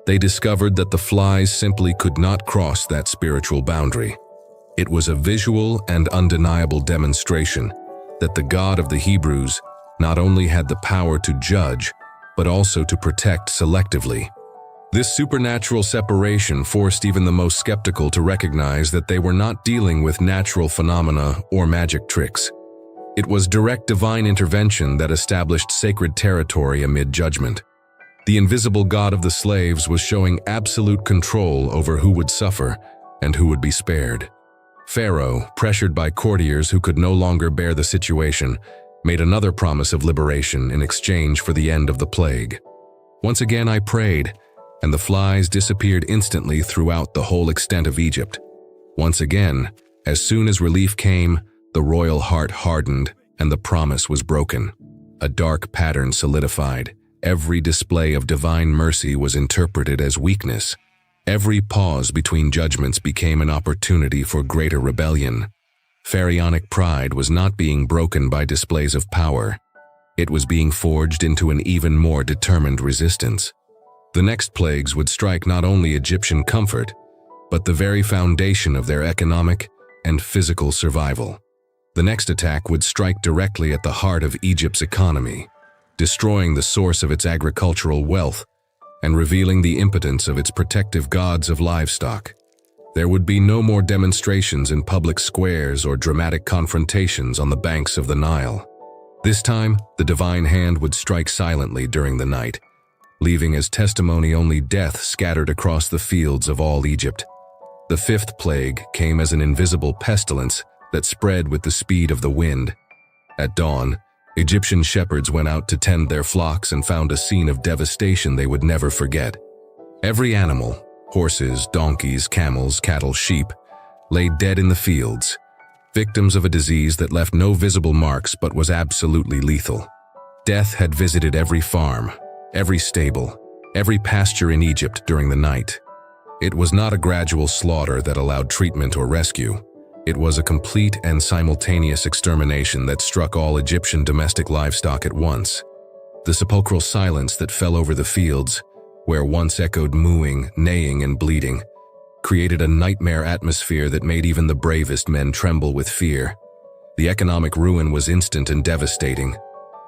They discovered that the flies simply could not cross that spiritual boundary. It was a visual and undeniable demonstration that the God of the Hebrews not only had the power to judge, but also to protect selectively. This supernatural separation forced even the most skeptical to recognize that they were not dealing with natural phenomena or magic tricks. It was direct divine intervention that established sacred territory amid judgment. The invisible God of the slaves was showing absolute control over who would suffer and who would be spared. Pharaoh, pressured by courtiers who could no longer bear the situation, made another promise of liberation in exchange for the end of the plague. Once again I prayed, and the flies disappeared instantly throughout the whole extent of Egypt. Once again, as soon as relief came, the royal heart hardened and the promise was broken. A dark pattern solidified. Every display of divine mercy was interpreted as weakness. Every pause between judgments became an opportunity for greater rebellion. Pharaonic pride was not being broken by displays of power. It was being forged into an even more determined resistance. The next plagues would strike not only Egyptian comfort, but the very foundation of their economic and physical survival. The next attack would strike directly at the heart of Egypt's economy, destroying the source of its agricultural wealth and revealing the impotence of its protective gods of livestock. There would be no more demonstrations in public squares or dramatic confrontations on the banks of the Nile. This time, the divine hand would strike silently during the night, leaving as testimony only death scattered across the fields of all Egypt. The fifth plague came as an invisible pestilence that spread with the speed of the wind. At dawn, Egyptian shepherds went out to tend their flocks and found a scene of devastation they would never forget. Every animal, horses, donkeys, camels, cattle, sheep, lay dead in the fields, victims of a disease that left no visible marks but was absolutely lethal. Death had visited every farm, every stable, every pasture in Egypt during the night. It was not a gradual slaughter that allowed treatment or rescue. It was a complete and simultaneous extermination that struck all Egyptian domestic livestock at once. The sepulchral silence that fell over the fields, where once echoed mooing, neighing, and bleating, created a nightmare atmosphere that made even the bravest men tremble with fear. The economic ruin was instant and devastating.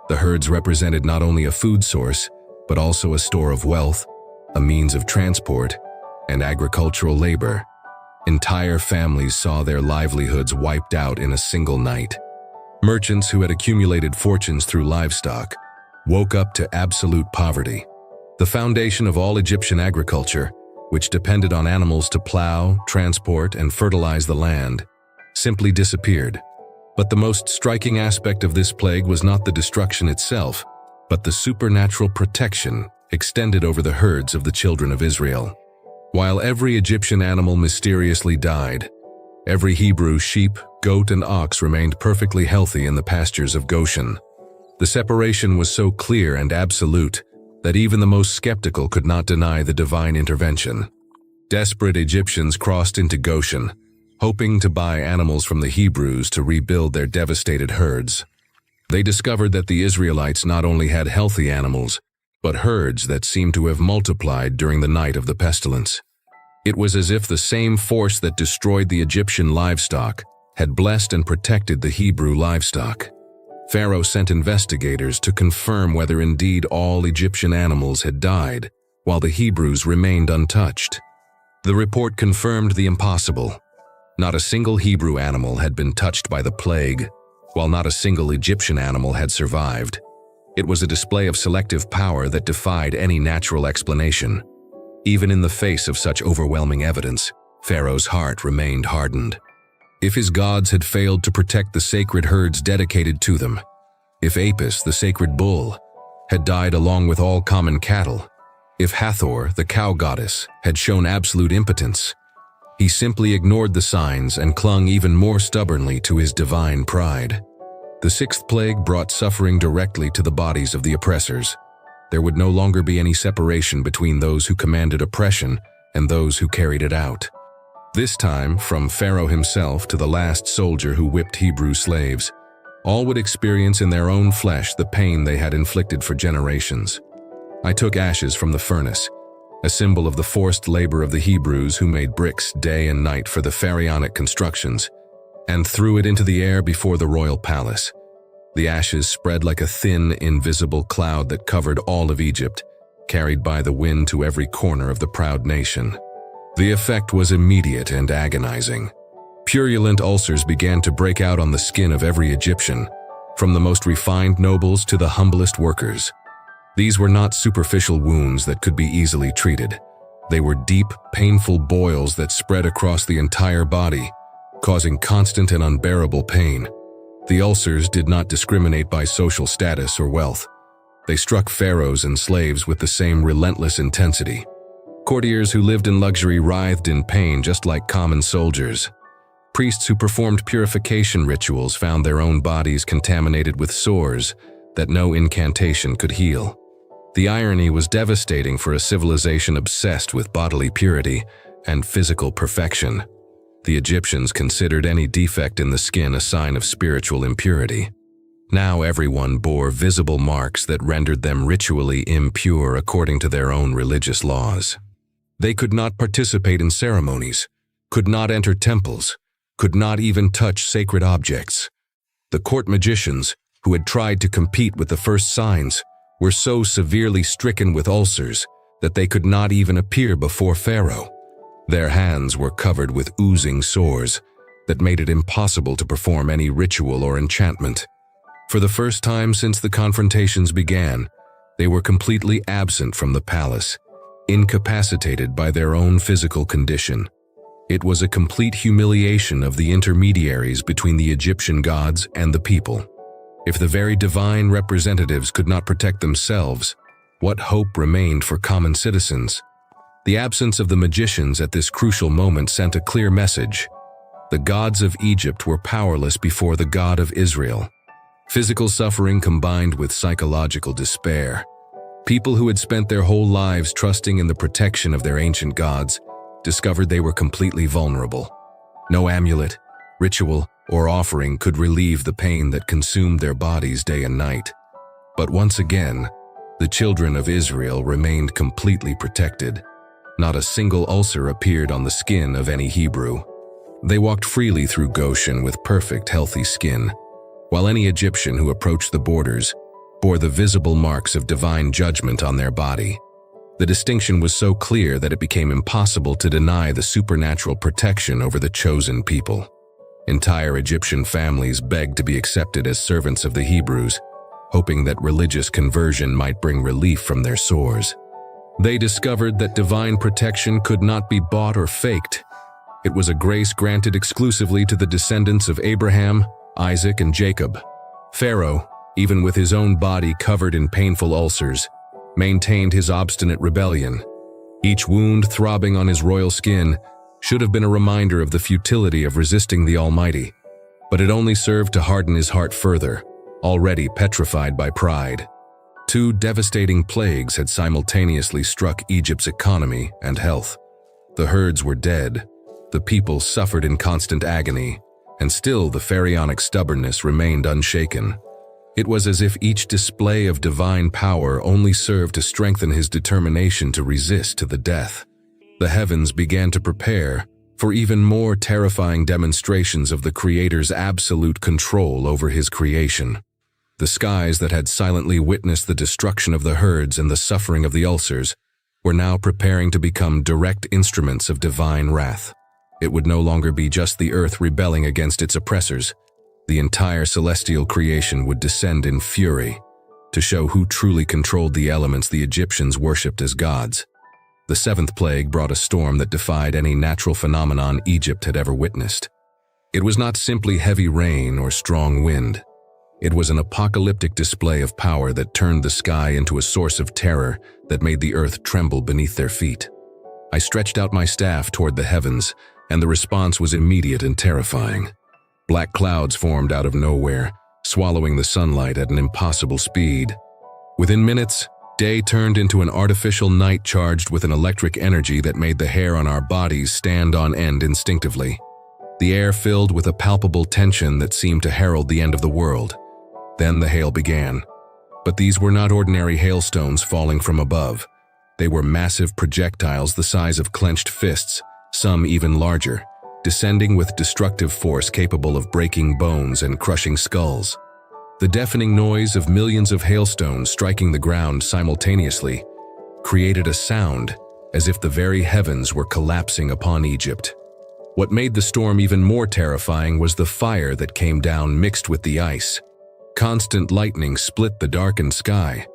The herds represented not only a food source, but also a store of wealth, a means of transport, and agricultural labor. Entire families saw their livelihoods wiped out in a single night. Merchants who had accumulated fortunes through livestock woke up to absolute poverty. The foundation of all Egyptian agriculture, which depended on animals to plow, transport, and fertilize the land, simply disappeared. But the most striking aspect of this plague was not the destruction itself, but the supernatural protection extended over the herds of the children of Israel. While every Egyptian animal mysteriously died, every Hebrew sheep, goat, and ox remained perfectly healthy in the pastures of Goshen. The separation was so clear and absolute that even the most skeptical could not deny the divine intervention. Desperate Egyptians crossed into Goshen, hoping to buy animals from the Hebrews to rebuild their devastated herds. They discovered that the Israelites not only had healthy animals, but herds that seemed to have multiplied during the night of the pestilence. It was as if the same force that destroyed the Egyptian livestock had blessed and protected the Hebrew livestock. Pharaoh sent investigators to confirm whether indeed all Egyptian animals had died, while the Hebrews remained untouched. The report confirmed the impossible. Not a single Hebrew animal had been touched by the plague, while not a single Egyptian animal had survived. It was a display of selective power that defied any natural explanation. Even in the face of such overwhelming evidence, Pharaoh's heart remained hardened. If his gods had failed to protect the sacred herds dedicated to them, if Apis, the sacred bull, had died along with all common cattle, If Hathor, the cow goddess, had shown absolute impotence, he simply ignored the signs and clung even more stubbornly to his divine pride. The sixth plague brought suffering directly to the bodies of the oppressors. There would no longer be any separation between those who commanded oppression and those who carried it out. This time, from Pharaoh himself to the last soldier who whipped Hebrew slaves, all would experience in their own flesh the pain they had inflicted for generations. I took ashes from the furnace, a symbol of the forced labor of the Hebrews who made bricks day and night for the pharaonic constructions, and threw it into the air before the royal palace. The ashes spread like a thin, invisible cloud that covered all of Egypt, carried by the wind to every corner of the proud nation. The effect was immediate and agonizing. Purulent ulcers began to break out on the skin of every Egyptian, from the most refined nobles to the humblest workers. These were not superficial wounds that could be easily treated. They were deep, painful boils that spread across the entire body, causing constant and unbearable pain. The ulcers did not discriminate by social status or wealth. They struck pharaohs and slaves with the same relentless intensity. Courtiers who lived in luxury writhed in pain just like common soldiers. Priests who performed purification rituals found their own bodies contaminated with sores that no incantation could heal. The irony was devastating for a civilization obsessed with bodily purity and physical perfection. The Egyptians considered any defect in the skin a sign of spiritual impurity. Now everyone bore visible marks that rendered them ritually impure according to their own religious laws. They could not participate in ceremonies, could not enter temples, could not even touch sacred objects. The court magicians, who had tried to compete with the first signs, were so severely stricken with ulcers that they could not even appear before Pharaoh. Their hands were covered with oozing sores that made it impossible to perform any ritual or enchantment. For the first time since the confrontations began, they were completely absent from the palace, incapacitated by their own physical condition. It was a complete humiliation of the intermediaries between the Egyptian gods and the people. If the very divine representatives could not protect themselves, what hope remained for common citizens? The absence of the magicians at this crucial moment sent a clear message. The gods of Egypt were powerless before the God of Israel. Physical suffering combined with psychological despair. People who had spent their whole lives trusting in the protection of their ancient gods discovered they were completely vulnerable. No amulet, ritual, or offering could relieve the pain that consumed their bodies day and night. But once again, the children of Israel remained completely protected. Not a single ulcer appeared on the skin of any Hebrew. They walked freely through Goshen with perfect, healthy skin, while any Egyptian who approached the borders bore the visible marks of divine judgment on their body. The distinction was so clear that it became impossible to deny the supernatural protection over the chosen people. Entire Egyptian families begged to be accepted as servants of the Hebrews, hoping that religious conversion might bring relief from their sores. They discovered that divine protection could not be bought or faked. It was a grace granted exclusively to the descendants of Abraham, Isaac, and Jacob. Pharaoh, even with his own body covered in painful ulcers, maintained his obstinate rebellion. Each wound throbbing on his royal skin should have been a reminder of the futility of resisting the Almighty, but it only served to harden his heart further, already petrified by pride. Two devastating plagues had simultaneously struck Egypt's economy and health. The herds were dead, the people suffered in constant agony, and still the pharaonic stubbornness remained unshaken. It was as if each display of divine power only served to strengthen his determination to resist to the death. The heavens began to prepare for even more terrifying demonstrations of the Creator's absolute control over his creation. The skies that had silently witnessed the destruction of the herds and the suffering of the ulcers were now preparing to become direct instruments of divine wrath. It would no longer be just the earth rebelling against its oppressors. The entire celestial creation would descend in fury to show who truly controlled the elements the Egyptians worshipped as gods. The seventh plague brought a storm that defied any natural phenomenon Egypt had ever witnessed. It was not simply heavy rain or strong wind. It was an apocalyptic display of power that turned the sky into a source of terror that made the earth tremble beneath their feet. I stretched out my staff toward the heavens, and the response was immediate and terrifying. Black clouds formed out of nowhere, swallowing the sunlight at an impossible speed. Within minutes, day turned into an artificial night charged with an electric energy that made the hair on our bodies stand on end instinctively. The air filled with a palpable tension that seemed to herald the end of the world. Then the hail began. But these were not ordinary hailstones falling from above. They were massive projectiles the size of clenched fists, some even larger, descending with destructive force capable of breaking bones and crushing skulls. The deafening noise of millions of hailstones striking the ground simultaneously created a sound as if the very heavens were collapsing upon Egypt. What made the storm even more terrifying was the fire that came down mixed with the ice. Constant lightning split the darkened sky,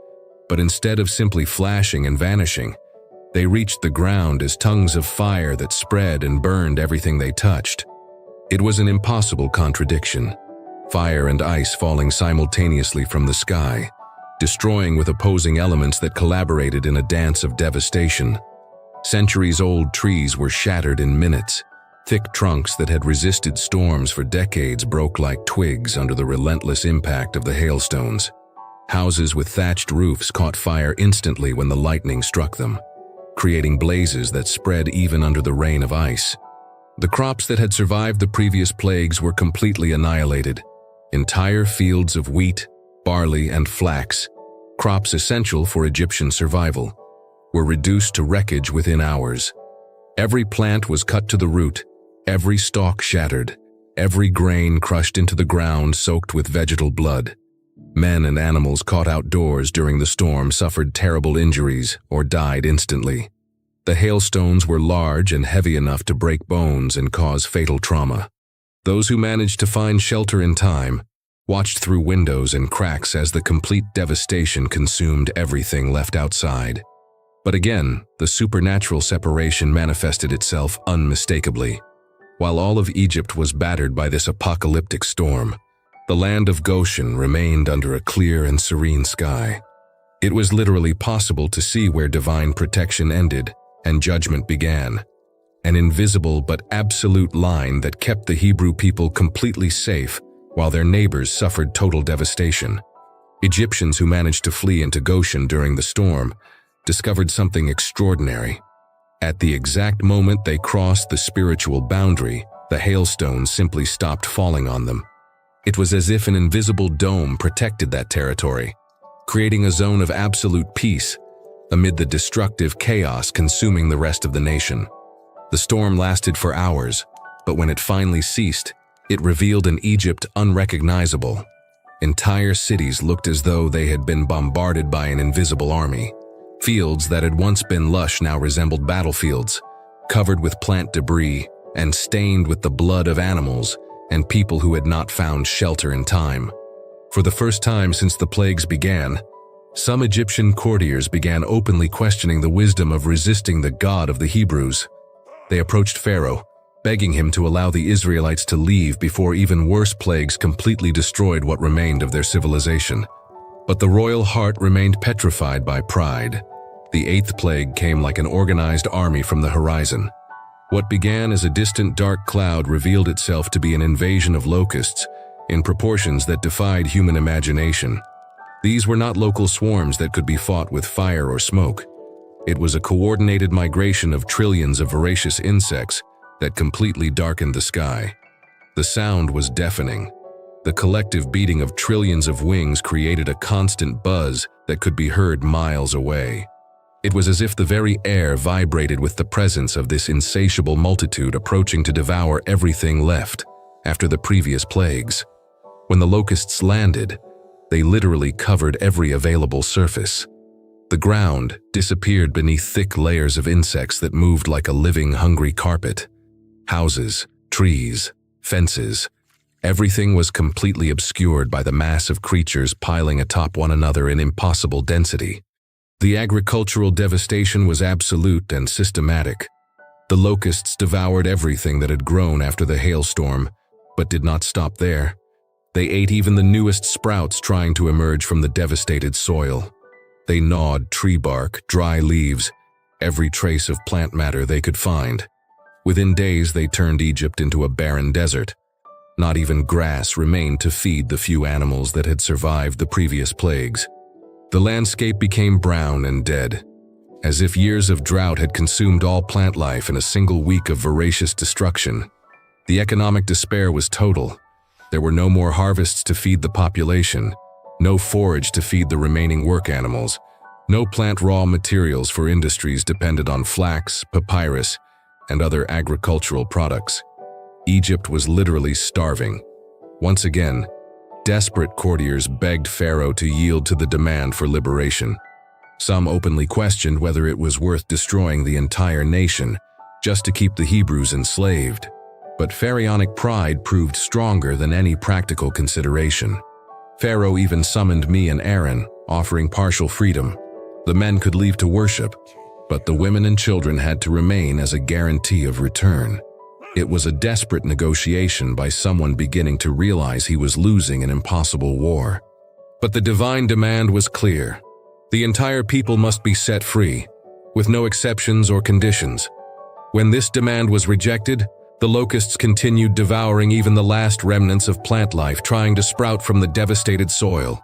but instead of simply flashing and vanishing, they reached the ground as tongues of fire that spread and burned everything they touched. It was an impossible contradiction. Fire and ice falling simultaneously from the sky, destroying with opposing elements that collaborated in a dance of devastation. Centuries-old trees were shattered in minutes. Thick trunks that had resisted storms for decades broke like twigs under the relentless impact of the hailstones. Houses with thatched roofs caught fire instantly when the lightning struck them, creating blazes that spread even under the rain of ice. The crops that had survived the previous plagues were completely annihilated. Entire fields of wheat, barley, and flax, crops essential for Egyptian survival, were reduced to wreckage within hours. Every plant was cut to the root, every stalk shattered, every grain crushed into the ground soaked with vegetal blood. Men and animals caught outdoors during the storm suffered terrible injuries or died instantly. The hailstones were large and heavy enough to break bones and cause fatal trauma. Those who managed to find shelter in time watched through windows and cracks as the complete devastation consumed everything left outside. But again, the supernatural separation manifested itself unmistakably. While all of Egypt was battered by this apocalyptic storm, the land of Goshen remained under a clear and serene sky. It was literally possible to see where divine protection ended and judgment began, an invisible but absolute line that kept the Hebrew people completely safe while their neighbors suffered total devastation. Egyptians who managed to flee into Goshen during the storm discovered something extraordinary. At the exact moment they crossed the spiritual boundary, the hailstones simply stopped falling on them. It was as if an invisible dome protected that territory, creating a zone of absolute peace amid the destructive chaos consuming the rest of the nation. The storm lasted for hours, but when it finally ceased, it revealed an Egypt unrecognizable. Entire cities looked as though they had been bombarded by an invisible army. Fields that had once been lush now resembled battlefields, covered with plant debris and stained with the blood of animals and people who had not found shelter in time. For the first time since the plagues began, some Egyptian courtiers began openly questioning the wisdom of resisting the God of the Hebrews. They approached Pharaoh, begging him to allow the Israelites to leave before even worse plagues completely destroyed what remained of their civilization. But the royal heart remained petrified by pride. The eighth plague came like an organized army from the horizon. What began as a distant dark cloud revealed itself to be an invasion of locusts in proportions that defied human imagination. These were not local swarms that could be fought with fire or smoke. It was a coordinated migration of trillions of voracious insects that completely darkened the sky. The sound was deafening. The collective beating of trillions of wings created a constant buzz that could be heard miles away. It was as if the very air vibrated with the presence of this insatiable multitude approaching to devour everything left after the previous plagues. When the locusts landed, they literally covered every available surface. The ground disappeared beneath thick layers of insects that moved like a living, hungry carpet. Houses, trees, fences, everything was completely obscured by the mass of creatures piling atop one another in impossible density. The agricultural devastation was absolute and systematic. The locusts devoured everything that had grown after the hailstorm, but did not stop there. They ate even the newest sprouts trying to emerge from the devastated soil. They gnawed tree bark, dry leaves, every trace of plant matter they could find. Within days, they turned Egypt into a barren desert. Not even grass remained to feed the few animals that had survived the previous plagues. The landscape became brown and dead, as if years of drought had consumed all plant life in a single week of voracious destruction. The economic despair was total. There were no more harvests to feed the population, no forage to feed the remaining work animals, no plant raw materials for industries dependent on flax, papyrus, and other agricultural products. Egypt was literally starving. Once again, desperate courtiers begged Pharaoh to yield to the demand for liberation. Some openly questioned whether it was worth destroying the entire nation just to keep the Hebrews enslaved. But pharaonic pride proved stronger than any practical consideration. Pharaoh even summoned me and Aaron, offering partial freedom. The men could leave to worship, but the women and children had to remain as a guarantee of return. It was a desperate negotiation by someone beginning to realize he was losing an impossible war. But the divine demand was clear. The entire people must be set free, with no exceptions or conditions. When this demand was rejected, the locusts continued devouring even the last remnants of plant life trying to sprout from the devastated soil.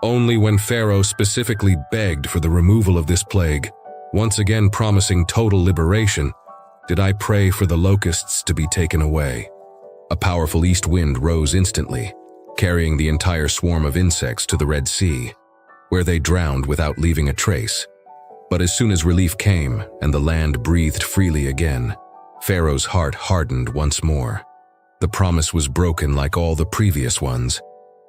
Only when Pharaoh specifically begged for the removal of this plague, once again promising total liberation, did I pray for the locusts to be taken away. A powerful east wind rose instantly, carrying the entire swarm of insects to the Red Sea, where they drowned without leaving a trace. But as soon as relief came and the land breathed freely again, Pharaoh's heart hardened once more. The promise was broken like all the previous ones,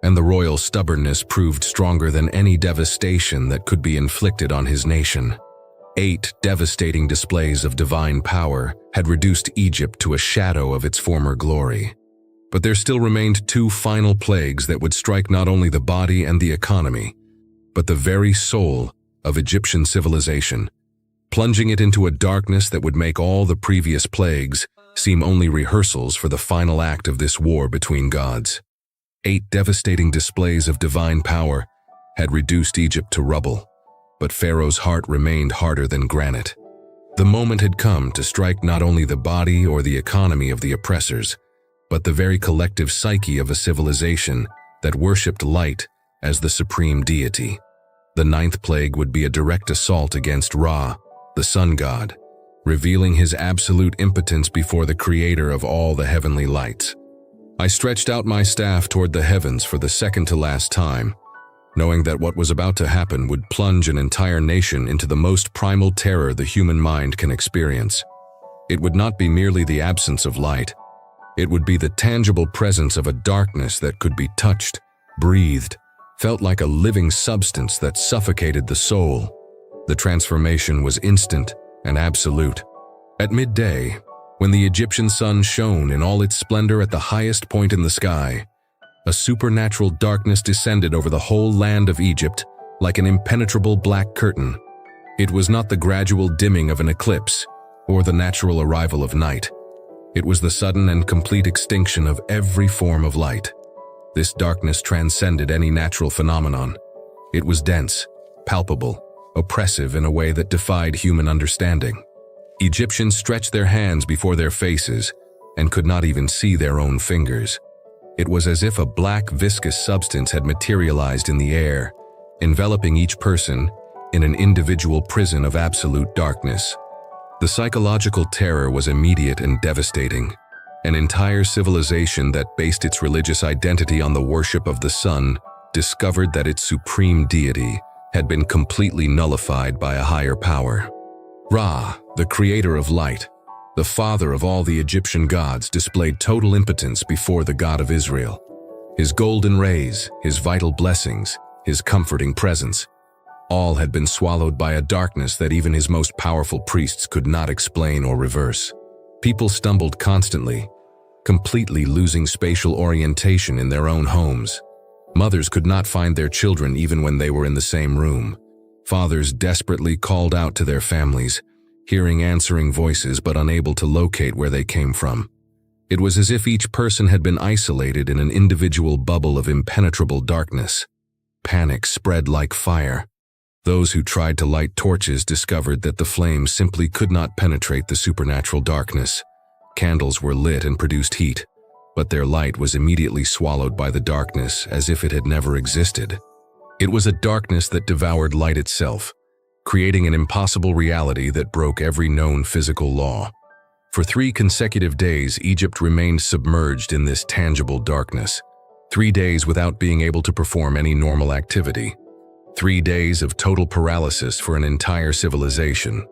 and the royal stubbornness proved stronger than any devastation that could be inflicted on his nation. 8 devastating displays of divine power had reduced Egypt to a shadow of its former glory. But there still remained 2 final plagues that would strike not only the body and the economy, but the very soul of Egyptian civilization, plunging it into a darkness that would make all the previous plagues seem only rehearsals for the final act of this war between gods. 8 devastating displays of divine power had reduced Egypt to rubble, but Pharaoh's heart remained harder than granite. The moment had come to strike not only the body or the economy of the oppressors, but the very collective psyche of a civilization that worshipped light as the supreme deity. The 9th plague would be a direct assault against Ra, the sun god, revealing his absolute impotence before the creator of all the heavenly lights. I stretched out my staff toward the heavens for the second to last time, knowing that what was about to happen would plunge an entire nation into the most primal terror the human mind can experience. It would not be merely the absence of light. It would be the tangible presence of a darkness that could be touched, breathed, felt like a living substance that suffocated the soul. The transformation was instant and absolute. At midday, when the Egyptian sun shone in all its splendor at the highest point in the sky, a supernatural darkness descended over the whole land of Egypt like an impenetrable black curtain. It was not the gradual dimming of an eclipse or the natural arrival of night. It was the sudden and complete extinction of every form of light. This darkness transcended any natural phenomenon. It was dense, palpable, oppressive in a way that defied human understanding. Egyptians stretched their hands before their faces and could not even see their own fingers. It was as if a black, viscous substance had materialized in the air, enveloping each person in an individual prison of absolute darkness. The psychological terror was immediate and devastating. An entire civilization that based its religious identity on the worship of the sun discovered that its supreme deity had been completely nullified by a higher power. Ra, the creator of light, the father of all the Egyptian gods, displayed total impotence before the God of Israel. His golden rays, his vital blessings, his comforting presence, all had been swallowed by a darkness that even his most powerful priests could not explain or reverse. People stumbled constantly, completely losing spatial orientation in their own homes. Mothers could not find their children even when they were in the same room. Fathers desperately called out to their families, hearing answering voices but unable to locate where they came from. It was as if each person had been isolated in an individual bubble of impenetrable darkness. Panic spread like fire. Those who tried to light torches discovered that the flames simply could not penetrate the supernatural darkness. Candles were lit and produced heat, but their light was immediately swallowed by the darkness as if it had never existed. It was a darkness that devoured light itself, creating an impossible reality that broke every known physical law. For 3 consecutive days, Egypt remained submerged in this tangible darkness. 3 days without being able to perform any normal activity. 3 days of total paralysis for an entire civilization.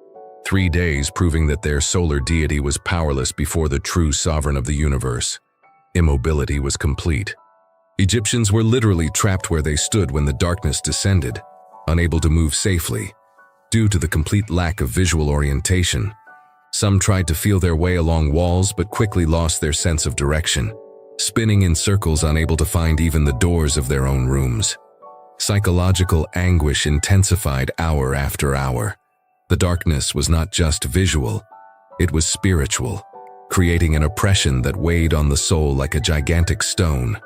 3 days proving that their solar deity was powerless before the true sovereign of the universe. Immobility was complete. Egyptians were literally trapped where they stood when the darkness descended, unable to move safely, due to the complete lack of visual orientation. Some tried to feel their way along walls but quickly lost their sense of direction, spinning in circles, unable to find even the doors of their own rooms. Psychological anguish intensified hour after hour. The darkness was not just visual, it was spiritual, creating an oppression that weighed on the soul like a gigantic stone.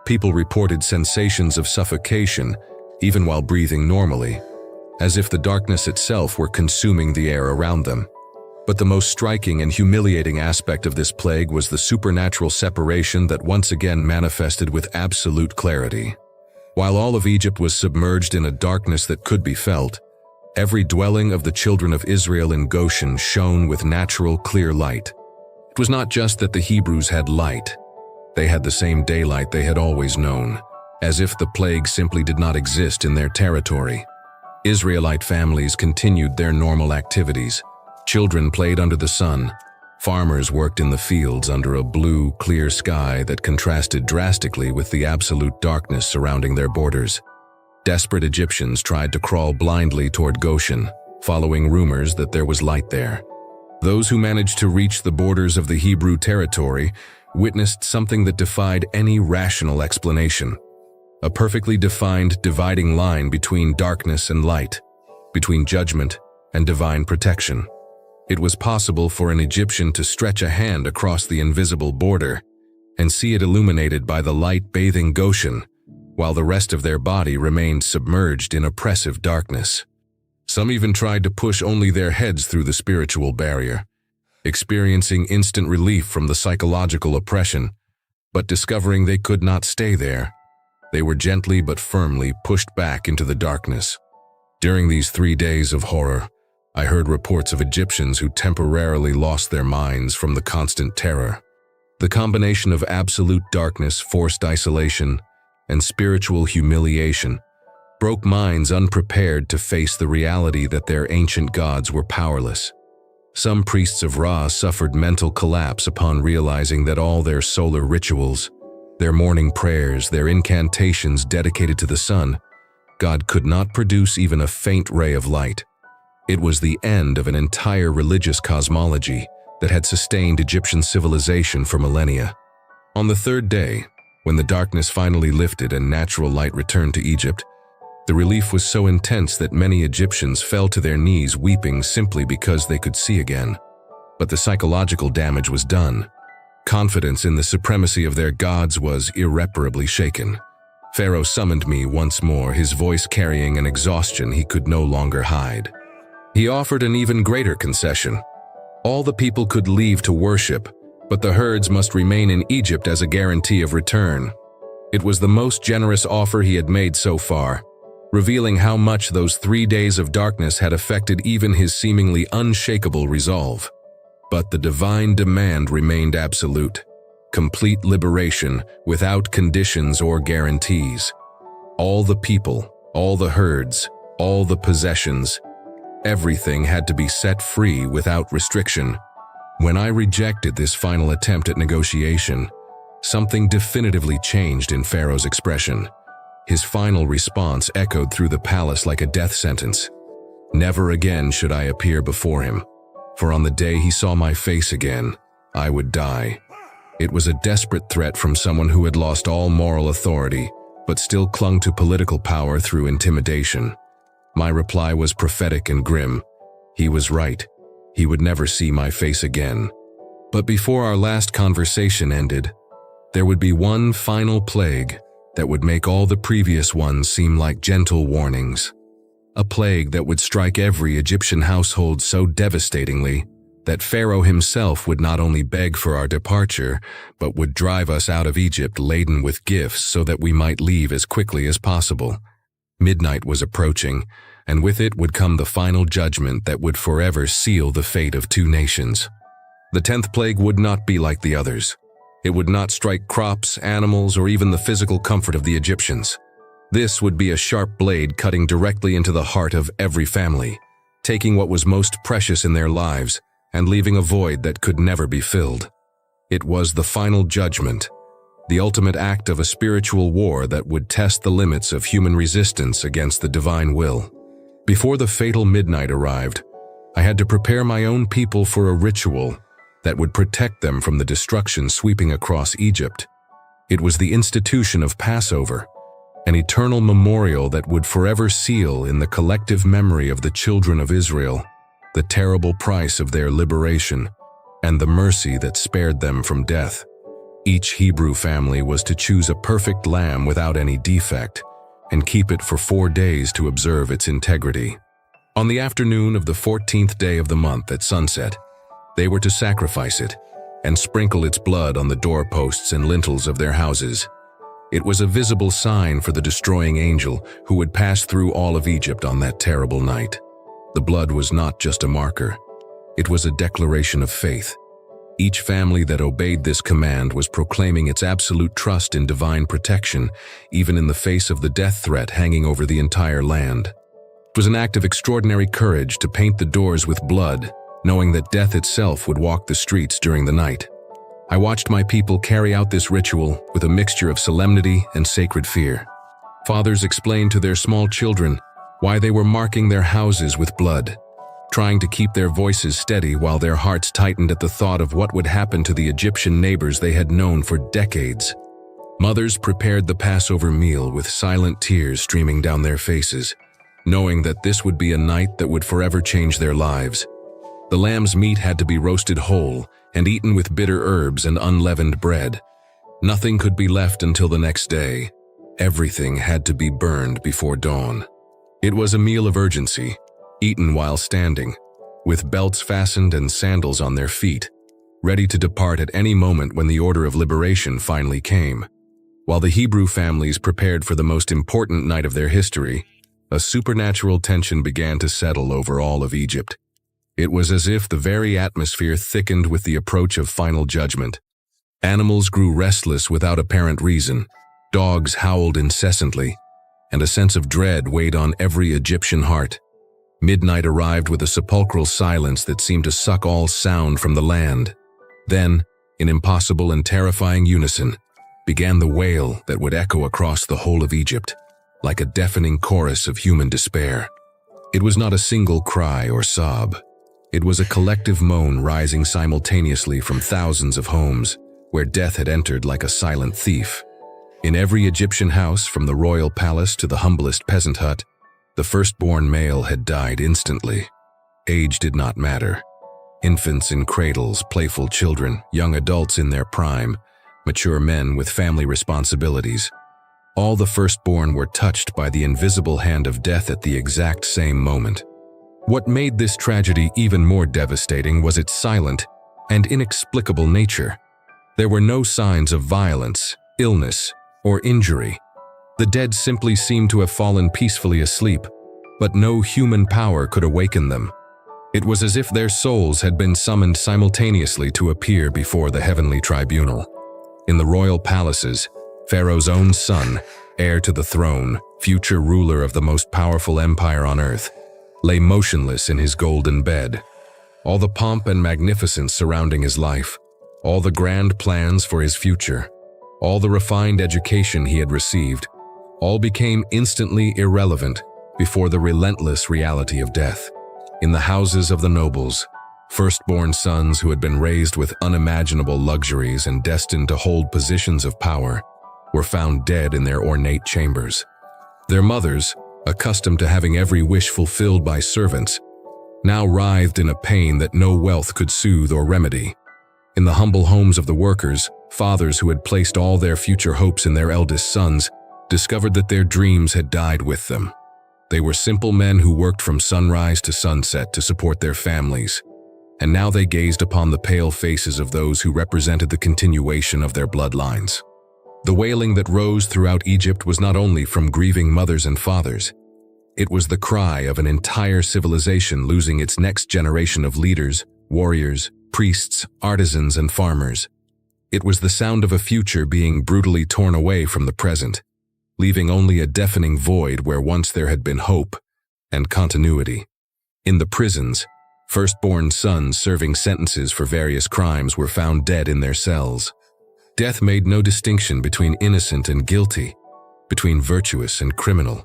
People reported sensations of suffocation, even while breathing normally, as if the darkness itself were consuming the air around them. But the most striking and humiliating aspect of this plague was the supernatural separation that once again manifested with absolute clarity. While all of Egypt was submerged in a darkness that could be felt, every dwelling of the children of Israel in Goshen shone with natural, clear light. It was not just that the Hebrews had light. They had the same daylight they had always known, as if the plague simply did not exist in their territory. Israelite families continued their normal activities. Children played under the sun. Farmers worked in the fields under a blue, clear sky that contrasted drastically with the absolute darkness surrounding their borders. Desperate Egyptians tried to crawl blindly toward Goshen, following rumors that there was light there. Those who managed to reach the borders of the Hebrew territory witnessed something that defied any rational explanation. A perfectly defined dividing line between darkness and light, between judgment and divine protection. It was possible for an Egyptian to stretch a hand across the invisible border and see it illuminated by the light bathing Goshen, while the rest of their body remained submerged in oppressive darkness. Some even tried to push only their heads through the spiritual barrier, experiencing instant relief from the psychological oppression, but discovering they could not stay there. They were gently but firmly pushed back into the darkness. During these 3 days of horror, I heard reports of Egyptians who temporarily lost their minds from the constant terror. The combination of absolute darkness, forced isolation, and spiritual humiliation broke minds unprepared to face the reality that their ancient gods were powerless. Some priests of Ra suffered mental collapse upon realizing that all their solar rituals, their morning prayers, their incantations dedicated to the sun, God could not produce even a faint ray of light. It was the end of an entire religious cosmology that had sustained Egyptian civilization for millennia. On the 3rd day, when the darkness finally lifted and natural light returned to Egypt, the relief was so intense that many Egyptians fell to their knees weeping simply because they could see again. But the psychological damage was done. Confidence in the supremacy of their gods was irreparably shaken. Pharaoh summoned me once more, his voice carrying an exhaustion he could no longer hide. He offered an even greater concession. All the people could leave to worship, but the herds must remain in Egypt as a guarantee of return. It was the most generous offer he had made so far, revealing how much those 3 days of darkness had affected even his seemingly unshakable resolve. But the divine demand remained absolute: complete liberation without conditions or guarantees. All the people, all the herds, all the possessions, everything had to be set free without restriction. When I rejected this final attempt at negotiation, something definitively changed in Pharaoh's expression. His final response echoed through the palace like a death sentence. Never again should I appear before him, for on the day he saw my face again, I would die. It was a desperate threat from someone who had lost all moral authority, but still clung to political power through intimidation. My reply was prophetic and grim. He was right. He would never see my face again. But before our last conversation ended, there would be one final plague that would make all the previous ones seem like gentle warnings. a plague that would strike every Egyptian household so devastatingly that Pharaoh himself would not only beg for our departure, but would drive us out of Egypt laden with gifts so that we might leave as quickly as possible. Midnight was approaching, and with it would come the final judgment that would forever seal the fate of two nations. The 10th plague would not be like the others. It would not strike crops, animals, or even the physical comfort of the Egyptians. This would be a sharp blade cutting directly into the heart of every family, taking what was most precious in their lives and leaving a void that could never be filled. It was the final judgment, the ultimate act of a spiritual war that would test the limits of human resistance against the divine will. Before the fatal midnight arrived, I had to prepare my own people for a ritual that would protect them from the destruction sweeping across Egypt. It was the institution of Passover, an eternal memorial that would forever seal in the collective memory of the children of Israel the terrible price of their liberation and the mercy that spared them from death. Each Hebrew family was to choose a perfect lamb without any defect and keep it for 4 days to observe its integrity. On the afternoon of the 14th day of the month at sunset, they were to sacrifice it and sprinkle its blood on the doorposts and lintels of their houses. It was a visible sign for the destroying angel who would pass through all of Egypt on that terrible night. The blood was not just a marker. It was a declaration of faith. Each family that obeyed this command was proclaiming its absolute trust in divine protection, even in the face of the death threat hanging over the entire land. It was an act of extraordinary courage to paint the doors with blood, knowing that death itself would walk the streets during the night. I watched my people carry out this ritual with a mixture of solemnity and sacred fear. Fathers explained to their small children why they were marking their houses with blood, trying to keep their voices steady while their hearts tightened at the thought of what would happen to the Egyptian neighbors they had known for decades. Mothers prepared the Passover meal with silent tears streaming down their faces, knowing that this would be a night that would forever change their lives. The lamb's meat had to be roasted whole and eaten with bitter herbs and unleavened bread. Nothing could be left until the next day. Everything had to be burned before dawn. It was a meal of urgency, eaten while standing, with belts fastened and sandals on their feet, ready to depart at any moment when the order of liberation finally came. While the Hebrew families prepared for the most important night of their history, a supernatural tension began to settle over all of Egypt. It was as if the very atmosphere thickened with the approach of final judgment. Animals grew restless without apparent reason, dogs howled incessantly, and a sense of dread weighed on every Egyptian heart. Midnight arrived with a sepulchral silence that seemed to suck all sound from the land. Then, in impossible and terrifying unison, began the wail that would echo across the whole of Egypt, like a deafening chorus of human despair. It was not a single cry or sob. It was a collective moan rising simultaneously from thousands of homes where death had entered like a silent thief. In every Egyptian house, from the royal palace to the humblest peasant hut, the firstborn male had died instantly. Age did not matter. Infants in cradles, playful children, young adults in their prime, mature men with family responsibilities. All the firstborn were touched by the invisible hand of death at the exact same moment. What made this tragedy even more devastating was its silent and inexplicable nature. There were no signs of violence, illness, or injury. The dead simply seemed to have fallen peacefully asleep, but no human power could awaken them. It was as if their souls had been summoned simultaneously to appear before the heavenly tribunal. In the royal palaces, Pharaoh's own son, heir to the throne, future ruler of the most powerful empire on earth, lay motionless in his golden bed. All the pomp and magnificence surrounding his life, all the grand plans for his future, all the refined education he had received, all became instantly irrelevant before the relentless reality of death. In the houses of the nobles, firstborn sons who had been raised with unimaginable luxuries and destined to hold positions of power, were found dead in their ornate chambers. Their mothers, accustomed to having every wish fulfilled by servants, now writhed in a pain that no wealth could soothe or remedy. In the humble homes of the workers, fathers who had placed all their future hopes in their eldest sons discovered that their dreams had died with them. They were simple men who worked from sunrise to sunset to support their families, and now they gazed upon the pale faces of those who represented the continuation of their bloodlines. The wailing that rose throughout Egypt was not only from grieving mothers and fathers. It was the cry of an entire civilization losing its next generation of leaders, warriors, priests, artisans, and farmers. It was the sound of a future being brutally torn away from the present, leaving only a deafening void where once there had been hope and continuity. In the prisons, firstborn sons serving sentences for various crimes were found dead in their cells. Death made no distinction between innocent and guilty, between virtuous and criminal.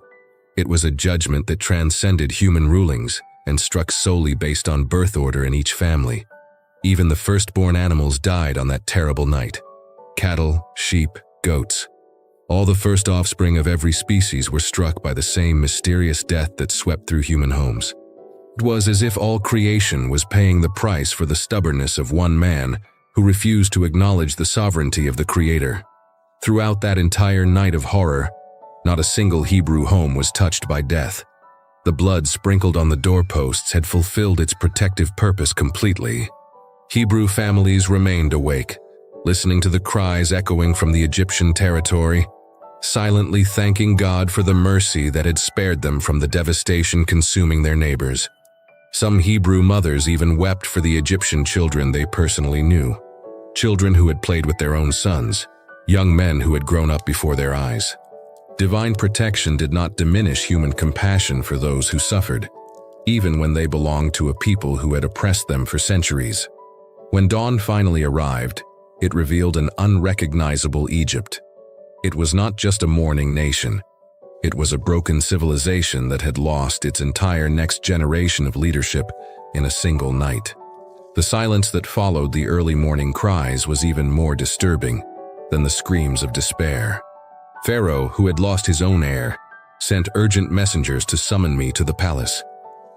It was a judgment that transcended human rulings and struck solely based on birth order in each family. Even the firstborn animals died on that terrible night. Cattle, sheep, goats. All the first offspring of every species were struck by the same mysterious death that swept through human homes. It was as if all creation was paying the price for the stubbornness of one man who refused to acknowledge the sovereignty of the Creator. Throughout that entire night of horror, not a single Hebrew home was touched by death. The blood sprinkled on the doorposts had fulfilled its protective purpose completely. Hebrew families remained awake, listening to the cries echoing from the Egyptian territory, silently thanking God for the mercy that had spared them from the devastation consuming their neighbors. Some Hebrew mothers even wept for the Egyptian children they personally knew, children who had played with their own sons, young men who had grown up before their eyes. Divine protection did not diminish human compassion for those who suffered, even when they belonged to a people who had oppressed them for centuries. When dawn finally arrived, it revealed an unrecognizable Egypt. It was not just a mourning nation. It was a broken civilization that had lost its entire next generation of leadership in a single night. The silence that followed the early morning cries was even more disturbing than the screams of despair. Pharaoh, who had lost his own heir, sent urgent messengers to summon me to the palace.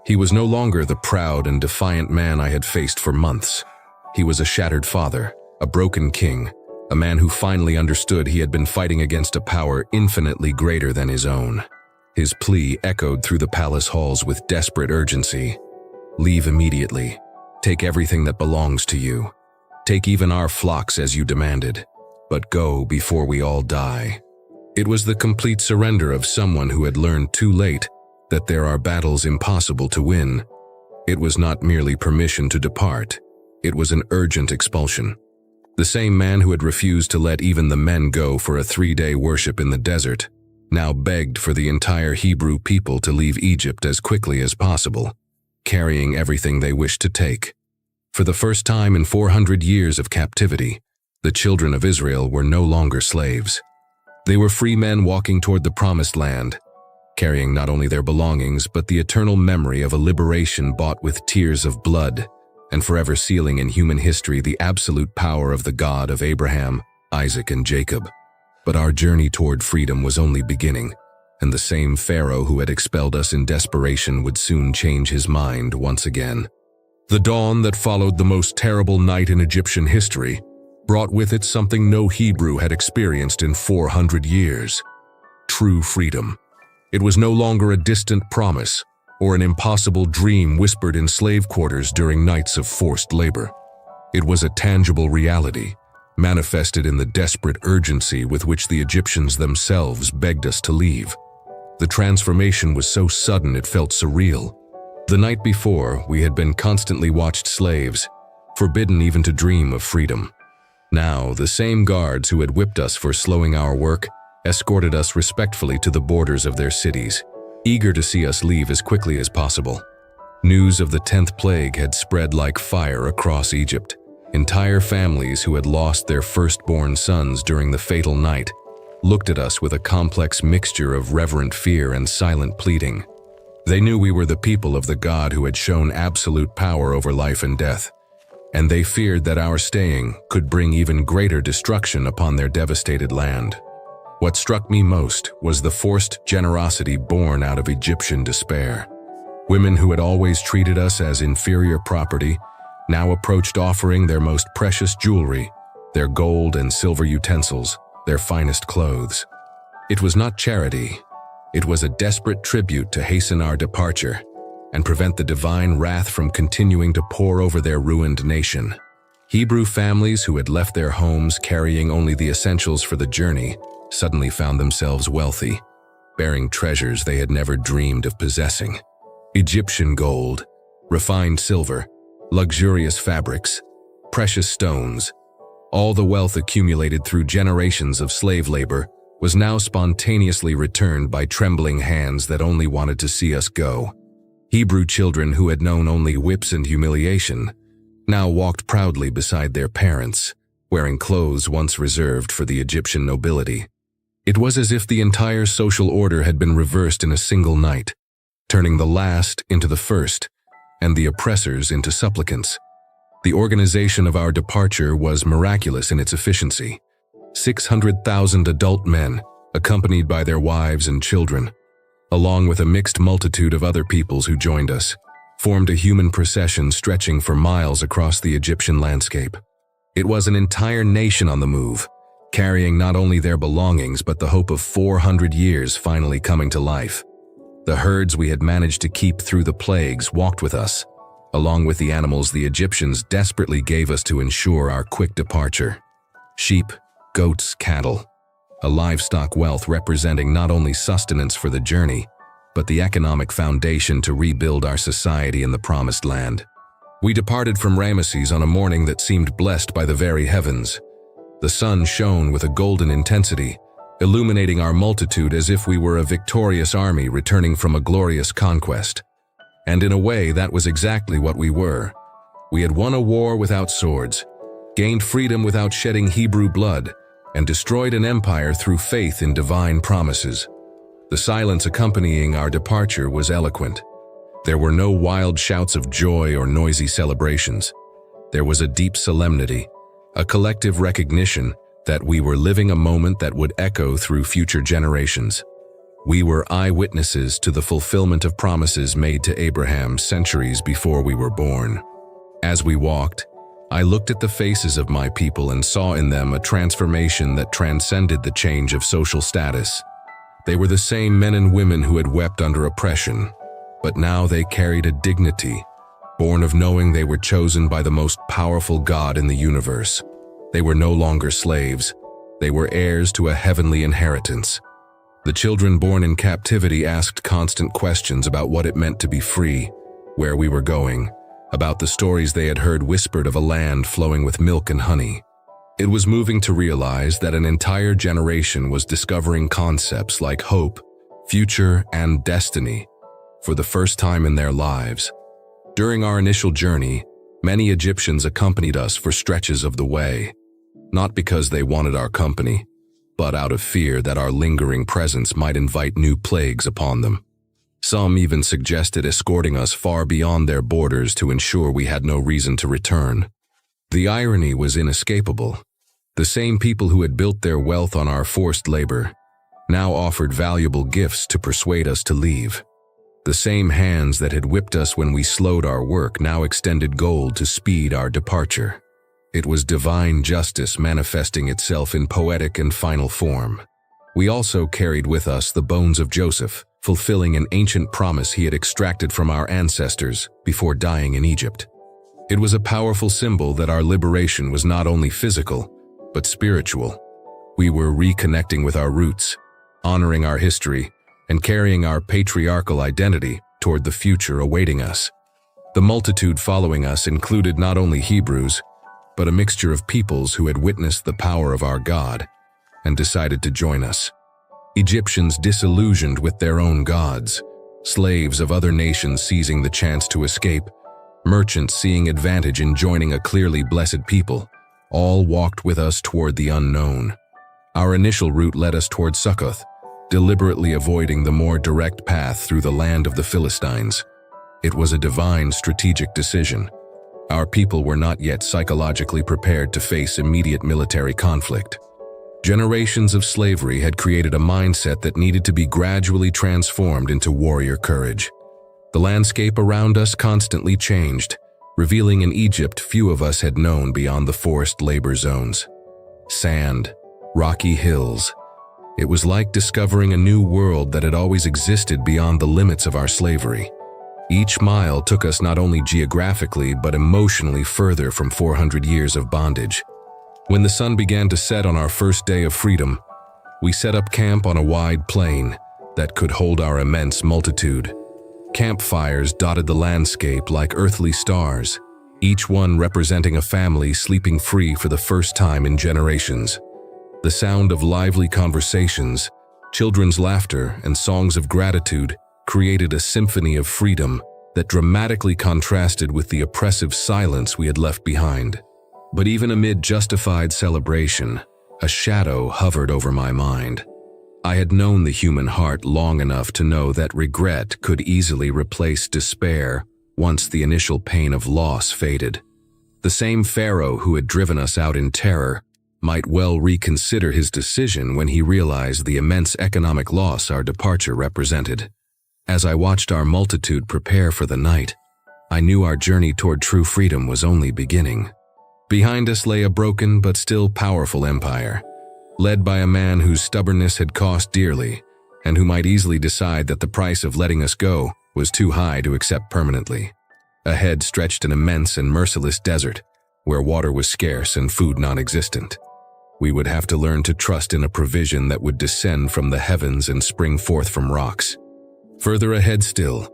He was no longer the proud and defiant man I had faced for months. He was a shattered father, a broken king, a man who finally understood he had been fighting against a power infinitely greater than his own. His plea echoed through the palace halls with desperate urgency. "Leave immediately. Take everything that belongs to you. Take even our flocks as you demanded. But go before we all die." It was the complete surrender of someone who had learned too late that there are battles impossible to win. It was not merely permission to depart. It was an urgent expulsion. The same man who had refused to let even the men go for a 3-day worship in the desert now begged for the entire Hebrew people to leave Egypt as quickly as possible, carrying everything they wished to take. For the first time in 400 years of captivity, the children of Israel were no longer slaves. They were free men walking toward the promised land, carrying not only their belongings but the eternal memory of a liberation bought with tears of blood, and forever sealing in human history the absolute power of the God of Abraham, Isaac, and Jacob. But our journey toward freedom was only beginning, and the same Pharaoh who had expelled us in desperation would soon change his mind once again. The dawn that followed the most terrible night in Egyptian history brought with it something no Hebrew had experienced in 400 years: true freedom. It was no longer a distant promise or an impossible dream whispered in slave quarters during nights of forced labor. It was a tangible reality, manifested in the desperate urgency with which the Egyptians themselves begged us to leave. The transformation was so sudden it felt surreal. The night before, we had been constantly watched slaves, forbidden even to dream of freedom. Now, the same guards who had whipped us for slowing our work escorted us respectfully to the borders of their cities, eager to see us leave as quickly as possible. News of the 10th plague had spread like fire across Egypt. Entire families who had lost their firstborn sons during the fatal night looked at us with a complex mixture of reverent fear and silent pleading. They knew we were the people of the God who had shown absolute power over life and death, and they feared that our staying could bring even greater destruction upon their devastated land. What struck me most was the forced generosity born out of Egyptian despair. Women who had always treated us as inferior property now approached offering their most precious jewelry, their gold and silver utensils, their finest clothes. It was not charity. It was a desperate tribute to hasten our departure and prevent the divine wrath from continuing to pour over their ruined nation. Hebrew families who had left their homes carrying only the essentials for the journey suddenly found themselves wealthy, bearing treasures they had never dreamed of possessing. Egyptian gold, refined silver, luxurious fabrics, precious stones, all the wealth accumulated through generations of slave labor was now spontaneously returned by trembling hands that only wanted to see us go. Hebrew children who had known only whips and humiliation now walked proudly beside their parents, wearing clothes once reserved for the Egyptian nobility. It was as if the entire social order had been reversed in a single night, turning the last into the first, and the oppressors into supplicants. The organization of our departure was miraculous in its efficiency. 600,000 adult men, accompanied by their wives and children, along with a mixed multitude of other peoples who joined us, formed a human procession stretching for miles across the Egyptian landscape. It was an entire nation on the move, carrying not only their belongings but the hope of 400 years finally coming to life. The herds we had managed to keep through the plagues walked with us, along with the animals the Egyptians desperately gave us to ensure our quick departure. Sheep, goats, cattle, a livestock wealth representing not only sustenance for the journey, but the economic foundation to rebuild our society in the Promised Land. We departed from Ramesses on a morning that seemed blessed by the very heavens. The sun shone with a golden intensity, illuminating our multitude as if we were a victorious army returning from a glorious conquest. And in a way, that was exactly what we were. We had won a war without swords, gained freedom without shedding Hebrew blood, and destroyed an empire through faith in divine promises. The silence accompanying our departure was eloquent. There were no wild shouts of joy or noisy celebrations. There was a deep solemnity, a collective recognition that we were living a moment that would echo through future generations. We were eyewitnesses to the fulfillment of promises made to Abraham centuries before we were born. As we walked, I looked at the faces of my people and saw in them a transformation that transcended the change of social status. They were the same men and women who had wept under oppression, but now they carried a dignity, born of knowing they were chosen by the most powerful God in the universe. They were no longer slaves. They were heirs to a heavenly inheritance. The children born in captivity asked constant questions about what it meant to be free, where we were going, about the stories they had heard whispered of a land flowing with milk and honey. It was moving to realize that an entire generation was discovering concepts like hope, future, and destiny for the first time in their lives. During our initial journey, many Egyptians accompanied us for stretches of the way, not because they wanted our company, but out of fear that our lingering presence might invite new plagues upon them. Some even suggested escorting us far beyond their borders to ensure we had no reason to return. The irony was inescapable. The same people who had built their wealth on our forced labor now offered valuable gifts to persuade us to leave. The same hands that had whipped us when we slowed our work now extended gold to speed our departure. It was divine justice manifesting itself in poetic and final form. We also carried with us the bones of Joseph, fulfilling an ancient promise he had extracted from our ancestors before dying in Egypt. It was a powerful symbol that our liberation was not only physical, but spiritual. We were reconnecting with our roots, honoring our history, and carrying our patriarchal identity toward the future awaiting us. The multitude following us included not only Hebrews, but a mixture of peoples who had witnessed the power of our God and decided to join us. Egyptians disillusioned with their own gods, slaves of other nations seizing the chance to escape, merchants seeing advantage in joining a clearly blessed people, all walked with us toward the unknown. Our initial route led us toward Succoth, deliberately avoiding the more direct path through the land of the Philistines. It was a divine strategic decision. Our people were not yet psychologically prepared to face immediate military conflict. Generations of slavery had created a mindset that needed to be gradually transformed into warrior courage. The landscape around us constantly changed, revealing an Egypt few of us had known beyond the forced labor zones. Sand, rocky hills, It was like discovering a new world that had always existed beyond the limits of our slavery. Each mile took us not only geographically but emotionally further from 400 years of bondage. When the sun began to set on our first day of freedom, we set up camp on a wide plain that could hold our immense multitude. Campfires dotted the landscape like earthly stars, each one representing a family sleeping free for the first time in generations. The sound of lively conversations, children's laughter, and songs of gratitude created a symphony of freedom that dramatically contrasted with the oppressive silence we had left behind. But even amid justified celebration, a shadow hovered over my mind. I had known the human heart long enough to know that regret could easily replace despair once the initial pain of loss faded. The same Pharaoh who had driven us out in terror might well reconsider his decision when he realized the immense economic loss our departure represented. As I watched our multitude prepare for the night, I knew our journey toward true freedom was only beginning. Behind us lay a broken but still powerful empire, led by a man whose stubbornness had cost dearly, and who might easily decide that the price of letting us go was too high to accept permanently. Ahead stretched an immense and merciless desert, where water was scarce and food non-existent. We would have to learn to trust in a provision that would descend from the heavens and spring forth from rocks. Further ahead still,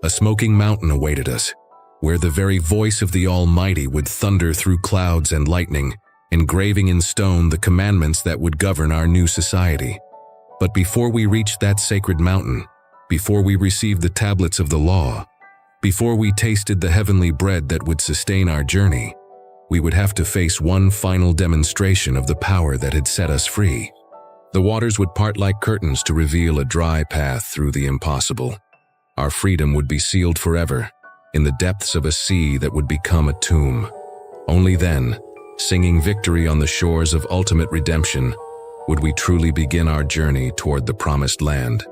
a smoking mountain awaited us, where the very voice of the Almighty would thunder through clouds and lightning, engraving in stone the commandments that would govern our new society. But before we reached that sacred mountain, before we received the tablets of the law, before we tasted the heavenly bread that would sustain our journey, we would have to face one final demonstration of the power that had set us free. The waters would part like curtains to reveal a dry path through the impossible. Our freedom would be sealed forever, in the depths of a sea that would become a tomb. Only then, singing victory on the shores of ultimate redemption, would we truly begin our journey toward the promised land.